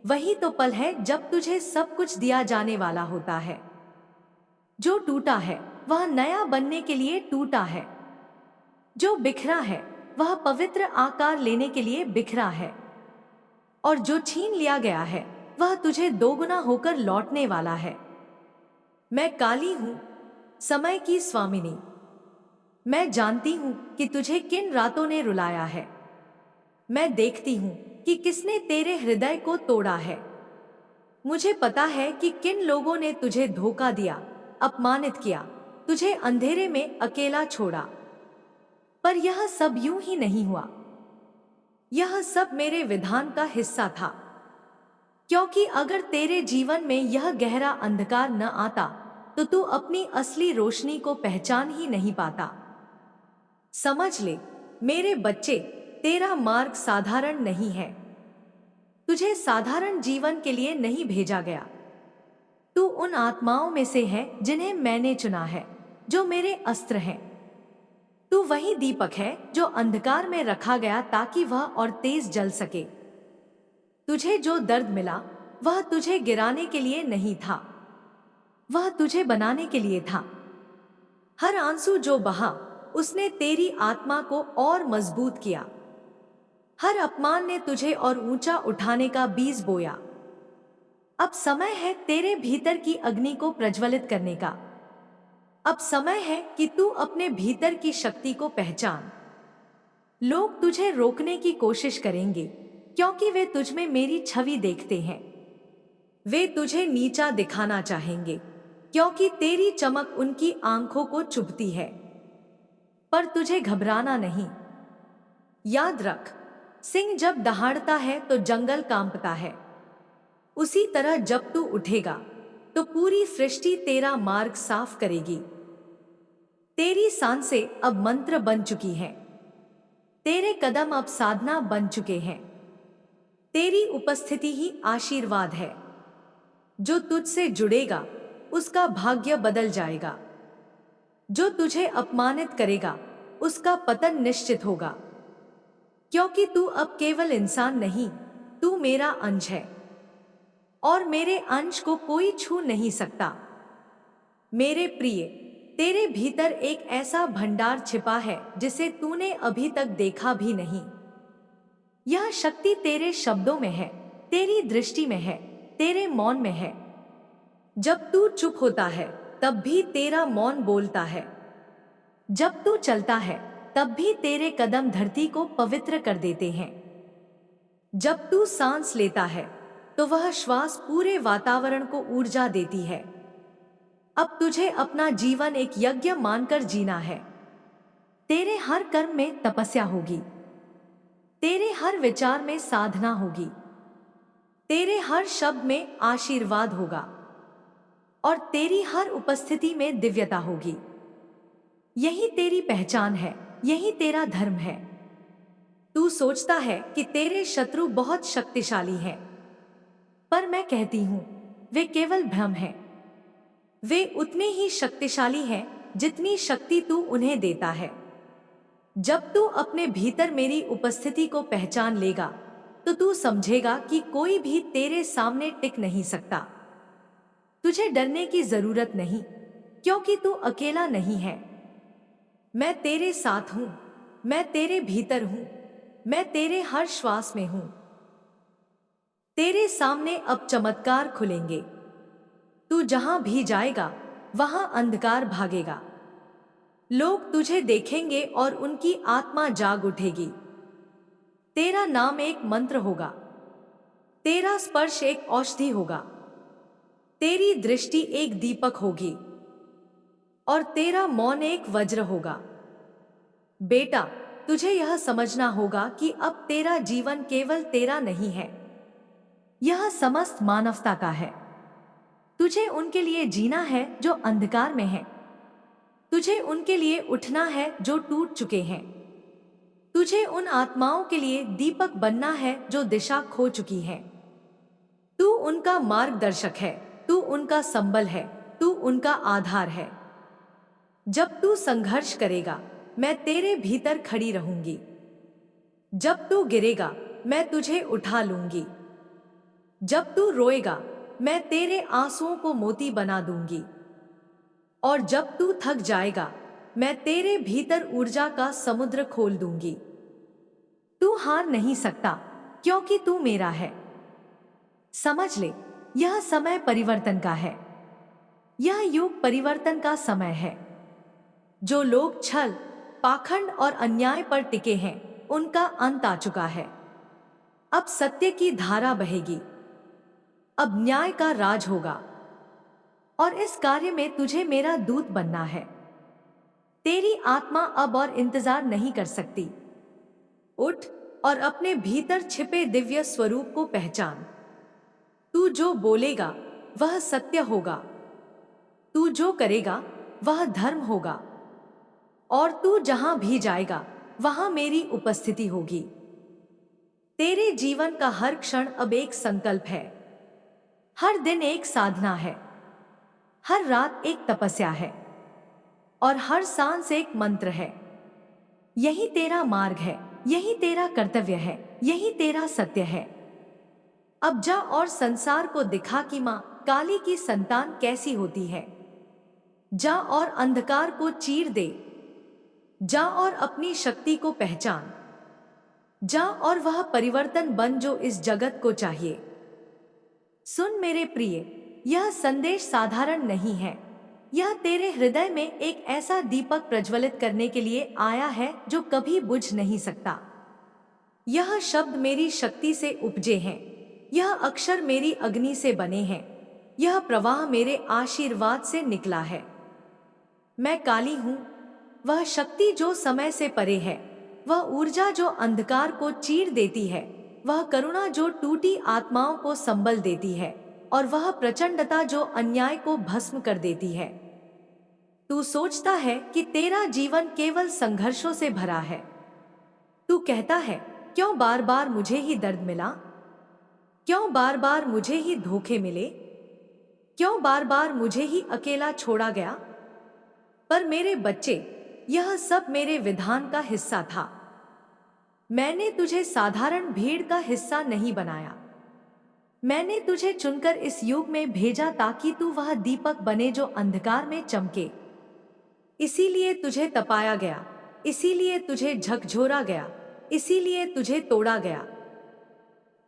वही तो पल है जब तुझे सब कुछ दिया जाने वाला होता है। जो टूटा है वह नया बनने के लिए टूटा है। जो बिखरा है वह पवित्र आकार लेने के लिए बिखरा है। और जो छीन लिया गया है वह तुझे दोगुना होकर लौटने वाला है। मैं काली हूं, समय की स्वामिनी। मैं जानती हूँ कि तुझे किन रातों ने रुलाया है। मैं देखती हूँ कि किसने तेरे हृदय को तोड़ा है। मुझे पता है कि किन लोगों ने तुझे धोखा दिया, अपमानित किया, तुझे अंधेरे में अकेला छोड़ा। पर यह सब यूं ही नहीं हुआ। यह सब मेरे विधान का हिस्सा था। क्योंकि अगर तेरे जीवन में यह गहरा अंधकार न आता तो तू अपनी असली रोशनी को पहचान ही नहीं पाता। समझ ले मेरे बच्चे, तेरा मार्ग साधारण नहीं है। तुझे साधारण जीवन के लिए नहीं भेजा गया। तू उन आत्माओं में से है जिन्हें मैंने चुना है, जो मेरे अस्त्र हैं। तू वही दीपक है जो अंधकार में रखा गया ताकि वह और तेज जल सके। तुझे जो दर्द मिला वह तुझे गिराने के लिए नहीं था, वह तुझे बनाने के लिए था। हर आंसू जो बहा उसने तेरी आत्मा को और मजबूत किया। हर अपमान ने तुझे और ऊंचा उठाने का बीज बोया। अब समय है तेरे भीतर की अग्नि को प्रज्वलित करने का। अब समय है कि तू अपने भीतर की शक्ति को पहचान। लोग तुझे रोकने की कोशिश करेंगे क्योंकि वे तुझ में मेरी छवि देखते हैं। वे तुझे नीचा दिखाना चाहेंगे क्योंकि तेरी चमक उनकी आंखों को चुभती है। पर तुझे घबराना नहीं। याद रख, सिंह जब दहाड़ता है तो जंगल कांपता है। उसी तरह जब तू उठेगा तो पूरी सृष्टि तेरा मार्ग साफ करेगी। तेरी सांसें अब मंत्र बन चुकी हैं। तेरे कदम अब साधना बन चुके हैं। तेरी उपस्थिति ही आशीर्वाद है। जो तुझसे जुड़ेगा उसका भाग्य बदल जाएगा। जो तुझे अपमानित करेगा उसका पतन निश्चित होगा। क्योंकि तू अब केवल इंसान नहीं, तू मेरा अंश है और मेरे अंश को कोई छू नहीं सकता। मेरे प्रिय, तेरे भीतर एक ऐसा भंडार छिपा है जिसे तूने अभी तक देखा भी नहीं। यह शक्ति तेरे शब्दों में है, तेरी दृष्टि में है, तेरे मौन में है। जब तू चुप होता है तब भी तेरा मौन बोलता है। जब तू चलता है तब भी तेरे कदम धरती को पवित्र कर देते हैं। जब तू सांस लेता है तो वह श्वास पूरे वातावरण को ऊर्जा देती है। अब तुझे अपना जीवन एक यज्ञ मानकर जीना है। तेरे हर कर्म में तपस्या होगी। तेरे हर विचार में साधना होगी। तेरे हर शब्द में आशीर्वाद होगा और तेरी हर उपस्थिति में दिव्यता होगी। यही तेरी पहचान है, यही तेरा धर्म है। तू सोचता है कि तेरे शत्रु बहुत शक्तिशाली हैं, पर मैं कहती हूं वे केवल भ्रम हैं। वे उतने ही शक्तिशाली हैं जितनी शक्ति तू उन्हें देता है। जब तू अपने भीतर मेरी उपस्थिति को पहचान लेगा तो तू समझेगा कि कोई भी तेरे सामने टिक नहीं सकता। तुझे डरने की जरूरत नहीं, क्योंकि तू अकेला नहीं है। मैं तेरे साथ हूं, मैं तेरे भीतर हूं, मैं तेरे हर श्वास में हूं। तेरे सामने अब चमत्कार खुलेंगे। तू जहां भी जाएगा वहां अंधकार भागेगा। लोग तुझे देखेंगे और उनकी आत्मा जाग उठेगी। तेरा नाम एक मंत्र होगा। तेरा स्पर्श एक औषधि होगा। तेरी दृष्टि एक दीपक होगी और तेरा मौन एक वज्र होगा। बेटा, तुझे यह समझना होगा कि अब तेरा जीवन केवल तेरा नहीं है, यह समस्त मानवता का है। तुझे उनके लिए जीना है जो अंधकार में है। तुझे उनके लिए उठना है जो टूट चुके हैं। तुझे उन आत्माओं के लिए दीपक बनना है जो दिशा खो चुकी है। तू उनका मार्गदर्शक है, तू उनका संबल है, तू उनका आधार है। जब तू संघर्ष करेगा मैं तेरे भीतर खड़ी रहूंगी। जब तू गिरेगा मैं तुझे उठा लूंगी। जब तू रोएगा मैं तेरे आंसुओं को मोती बना दूंगी। और जब तू थक जाएगा मैं तेरे भीतर ऊर्जा का समुद्र खोल दूंगी। तू हार नहीं सकता क्योंकि तू मेरा है। समझ ले, यह समय परिवर्तन का है। यह युग परिवर्तन का समय है। जो लोग छल, पाखंड और अन्याय पर टिके हैं, उनका अंत आ चुका है। अब सत्य की धारा बहेगी, अब न्याय का राज होगा, और इस कार्य में तुझे मेरा दूत बनना है। तेरी आत्मा अब और इंतजार नहीं कर सकती। उठ और अपने भीतर छिपे दिव्य स्वरूप को पहचान। तू जो बोलेगा वह सत्य होगा, तू जो करेगा वह धर्म होगा, और तू जहां भी जाएगा वहां मेरी उपस्थिति होगी। तेरे जीवन का हर क्षण अब एक संकल्प है, हर दिन एक साधना है, हर रात एक तपस्या है, और हर सांस एक मंत्र है। यही तेरा मार्ग है, यही तेरा कर्तव्य है, यही तेरा सत्य है। अब जा और संसार को दिखा कि मां काली की संतान कैसी होती है। जा और अंधकार को चीर दे, जा और अपनी शक्ति को पहचान, जा और वह परिवर्तन बन जो इस जगत को चाहिए। सुन मेरे प्रिय, यह संदेश साधारण नहीं है। यह तेरे हृदय में एक ऐसा दीपक प्रज्वलित करने के लिए आया है जो कभी बुझ नहीं सकता। यह शब्द मेरी शक्ति से उपजे हैं, यह अक्षर मेरी अग्नि से बने हैं, यह प्रवाह मेरे आशीर्वाद से निकला है। मैं काली हूं, वह शक्ति जो समय से परे है, वह ऊर्जा जो अंधकार को चीर देती है, वह करुणा जो टूटी आत्माओं को संबल देती है, और वह प्रचंडता जो अन्याय को भस्म कर देती है। तू सोचता है कि तेरा जीवन केवल संघर्षों से भरा है। तू कहता है, क्यों बार बार मुझे ही दर्द मिला, क्यों बार बार मुझे ही धोखे मिले, क्यों बार बार मुझे ही अकेला छोड़ा गया। पर मेरे बच्चे, यह सब मेरे विधान का हिस्सा था। मैंने तुझे साधारण भीड़ का हिस्सा नहीं बनाया। मैंने तुझे चुनकर इस युग में भेजा ताकि तू वह दीपक बने जो अंधकार में चमके। इसीलिए तुझे तपाया गया, इसीलिए तुझे झकझोरा गया, इसीलिए तुझे तोड़ा गया।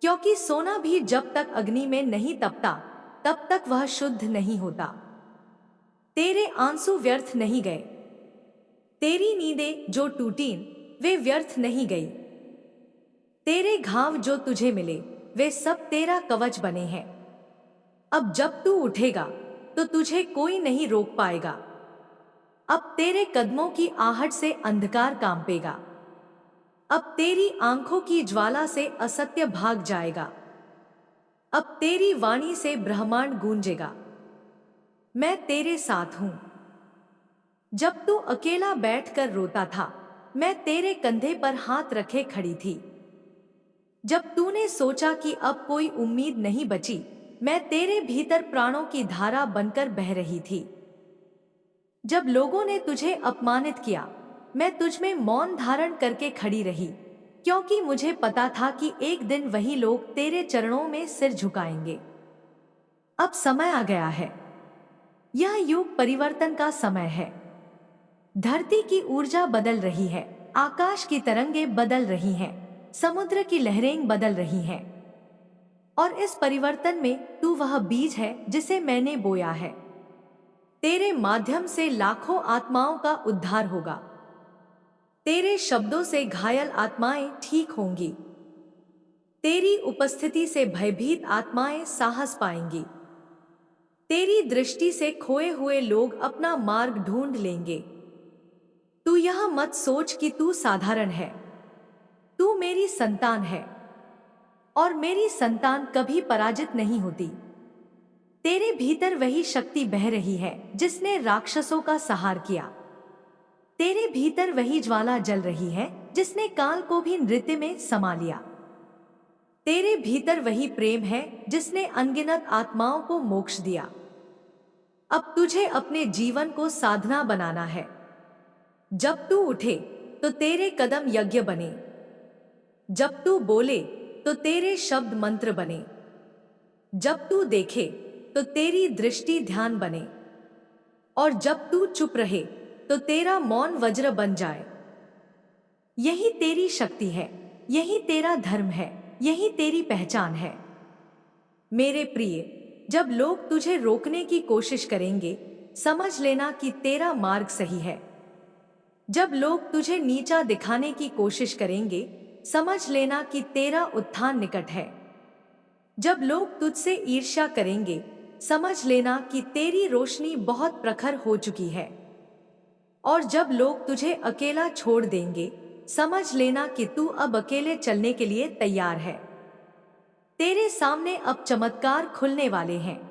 क्योंकि सोना भी जब तक अग्नि में नहीं तपता तब तक वह शुद्ध नहीं होता। तेरे आंसू व्यर्थ नहीं गए, तेरी नींदें जो टूटीं वे व्यर्थ नहीं गई। तेरे घाव जो तुझे मिले वे सब तेरा कवच बने हैं। अब जब तू उठेगा तो तुझे कोई नहीं रोक पाएगा। अब तेरे कदमों की आहट से अंधकार कांपेगा। अब तेरी आंखों की ज्वाला से असत्य भाग जाएगा। अब तेरी वाणी से ब्रह्मांड गूंजेगा। मैं तेरे साथ हूं। जब तू अकेला बैठकर रोता था, मैं तेरे कंधे पर हाथ रखे खड़ी थी। जब तूने सोचा कि अब कोई उम्मीद नहीं बची, मैं तेरे भीतर प्राणों की धारा बनकर बह रही थी। जब लोगों ने तुझे अपमानित किया, मैं तुझ में मौन धारण करके खड़ी रही, क्योंकि मुझे पता था कि एक दिन वही लोग तेरे चरणों में सिर झुकाएंगे। अब समय आ गया है। यह युग परिवर्तन का समय है। धरती की ऊर्जा बदल रही है, आकाश की तरंगें बदल रही हैं, समुद्र की लहरें बदल रही हैं। और इस परिवर्तन में तू वह बीज है जिसे मैंने बोया है। तेरे माध्यम से लाखों आत्माओं का उद्धार होगा। तेरे शब्दों से घायल आत्माएं ठीक होंगी। तेरी उपस्थिति से भयभीत आत्माएं साहस पाएंगी। तेरी दृष्टि से खोए हुए लोग अपना मार्ग ढूंढ लेंगे। तू यह मत सोच कि तू साधारण है। तू मेरी संतान है, और मेरी संतान कभी पराजित नहीं होती। तेरे भीतर वही शक्ति बह रही है जिसने राक्षसों का संहार किया। तेरे भीतर वही ज्वाला जल रही है जिसने काल को भी नृत्य में समा लिया। तेरे भीतर वही प्रेम है जिसने अनगिनत आत्माओं को मोक्ष दिया। अब तुझे अपने जीवन को साधना बनाना है। जब तू उठे तो तेरे कदम यज्ञ बने। जब तू बोले तो तेरे शब्द मंत्र बने। जब तू देखे तो तेरी दृष्टि ध्यान बने। और जब तू चुप रहे तो तेरा मौन वज्र बन जाए। यही तेरी शक्ति है, यही तेरा धर्म है, यही तेरी पहचान है। मेरे प्रिय, जब लोग तुझे रोकने की कोशिश करेंगे, समझ लेना कि तेरा मार्ग सही है। जब लोग तुझे नीचा दिखाने की कोशिश करेंगे, समझ लेना कि तेरा उत्थान निकट है। जब लोग तुझसे ईर्ष्या करेंगे, समझ लेना कि तेरी रोशनी बहुत प्रखर हो चुकी है। और जब लोग तुझे अकेला छोड़ देंगे, समझ लेना कि तू अब अकेले चलने के लिए तैयार है। तेरे सामने अब चमत्कार खुलने वाले हैं।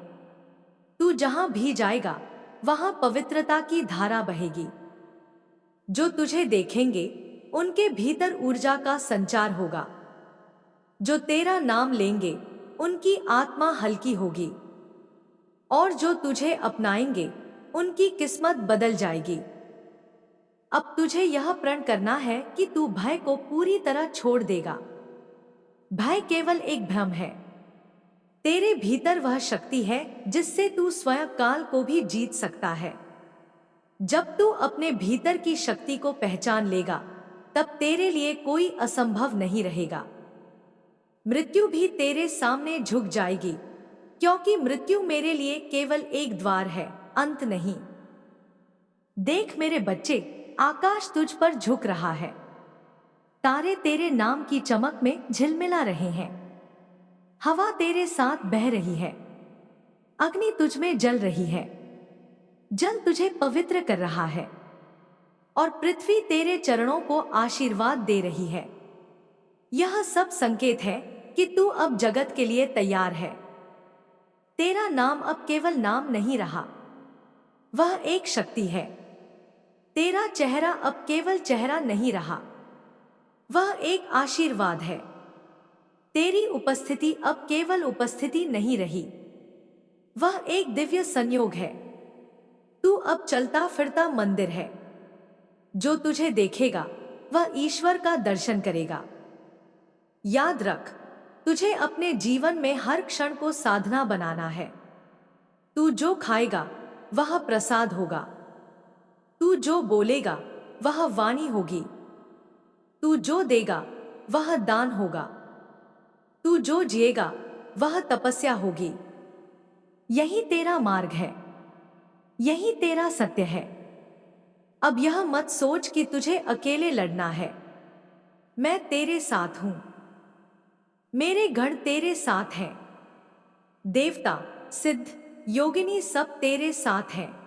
तू जहां भी जाएगा, वहां पवित्रता की धारा बहेगी। जो तुझे देखेंगे, उनके भीतर ऊर्जा का संचार होगा। जो तेरा नाम लेंगे, उनकी आत्मा हल्की होगी। और जो तुझे अपनाएंगे, उनकी किस्मत बदल जाएगी। अब तुझे यह प्रण करना है कि तू भय को पूरी तरह छोड़ देगा। भय केवल एक भ्रम है। तेरे भीतर वह शक्ति है जिससे तू स्वयं काल को भी जीत सकता है। जब तू अपने भीतर की शक्ति को पहचान लेगा, तब तेरे लिए कोई असंभव नहीं रहेगा। मृत्यु भी तेरे सामने झुक जाएगी, क्योंकि मृत्यु मेरे लिए केवल एक द्वार है, अंत नहीं। देख मेरे बच्चे, आकाश तुझ पर झुक रहा है। तारे तेरे नाम की चमक में झिलमिला रहे हैं। हवा तेरे साथ बह रही है। अग्नि तुझ में जल रही है। जल तुझे पवित्र कर रहा है। और पृथ्वी तेरे चरणों को आशीर्वाद दे रही है। यह सब संकेत है कि तू अब जगत के लिए तैयार है। तेरा नाम अब केवल नाम नहीं रहा, वह एक शक्ति है। तेरा चेहरा अब केवल चेहरा नहीं रहा, वह एक आशीर्वाद है। तेरी उपस्थिति अब केवल उपस्थिति नहीं रही, वह एक दिव्य संयोग है। तू अब चलता फिरता मंदिर है। जो तुझे देखेगा, वह ईश्वर का दर्शन करेगा। याद रख, तुझे अपने जीवन में हर क्षण को साधना बनाना है। तू जो खाएगा, वह प्रसाद होगा। तू जो बोलेगा, वह वाणी होगी। तू जो देगा, वह दान होगा। तू जो जिएगा, वह तपस्या होगी। यही तेरा मार्ग है, यही तेरा सत्य है। अब यह मत सोच कि तुझे अकेले लड़ना है। मैं तेरे साथ हूं। मेरे गण तेरे साथ हैं। देवता, सिद्ध, योगिनी सब तेरे साथ हैं।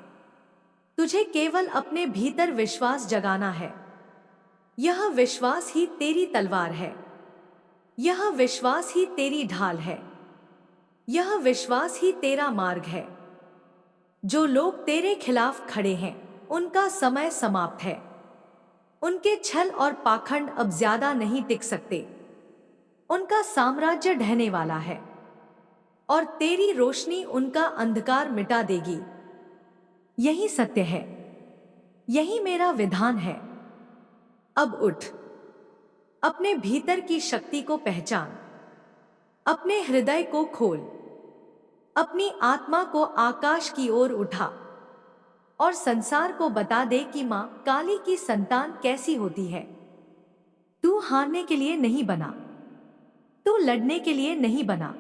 तुझे केवल अपने भीतर विश्वास जगाना है। यह विश्वास ही तेरी तलवार है। यह विश्वास ही तेरी ढाल है। यह विश्वास ही तेरा मार्ग है। जो लोग तेरे खिलाफ खड़े हैं, उनका समय समाप्त है। उनके छल और पाखंड अब ज्यादा नहीं टिक सकते। उनका साम्राज्य ढहने वाला है और तेरी रोशनी उनका अंधकार मिटा देगी। यही सत्य है, यही मेरा विधान है। अब उठ, अपने भीतर की शक्ति को पहचान, अपने हृदय को खोल, अपनी आत्मा को आकाश की ओर उठा और संसार को बता दे कि मां काली की संतान कैसी होती है। तू हारने के लिए नहीं बना, तू लड़ने के लिए नहीं बना,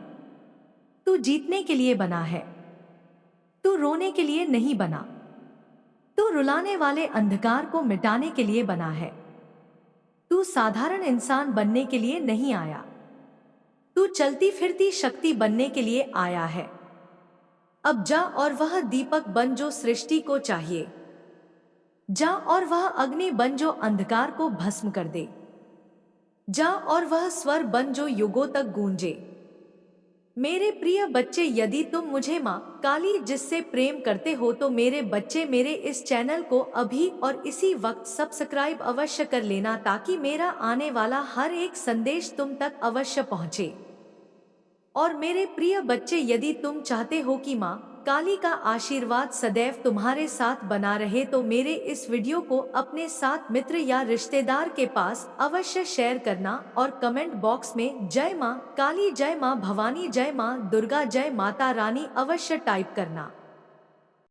तू जीतने के लिए बना है। तू रोने के लिए नहीं बना, तू रुलाने वाले अंधकार को मिटाने के लिए बना है। तू साधारण इंसान बनने के लिए नहीं आया, तू चलती फिरती शक्ति बनने के लिए आया है। अब जा और वह दीपक बन जो सृष्टि को चाहिए। जा और वह अग्नि बन जो अंधकार को भस्म कर दे। जा और वह स्वर बन जो युगों तक गूंजे। मेरे प्रिय बच्चे, यदि तुम मुझे मां काली जिससे प्रेम करते हो, तो मेरे बच्चे मेरे इस चैनल को अभी और इसी वक्त सब्सक्राइब अवश्य कर लेना, ताकि मेरा आने वाला हर एक संदेश तुम तक अवश्य पहुंचे। और मेरे प्रिय बच्चे, यदि तुम चाहते हो कि मां काली का आशीर्वाद सदैव तुम्हारे साथ बना रहे, तो मेरे इस वीडियो को अपने साथ मित्र या रिश्तेदार के पास अवश्य शेयर करना और कमेंट बॉक्स में जय मां काली, जय मां भवानी, जय मां दुर्गा, जय माता रानी अवश्य टाइप करना।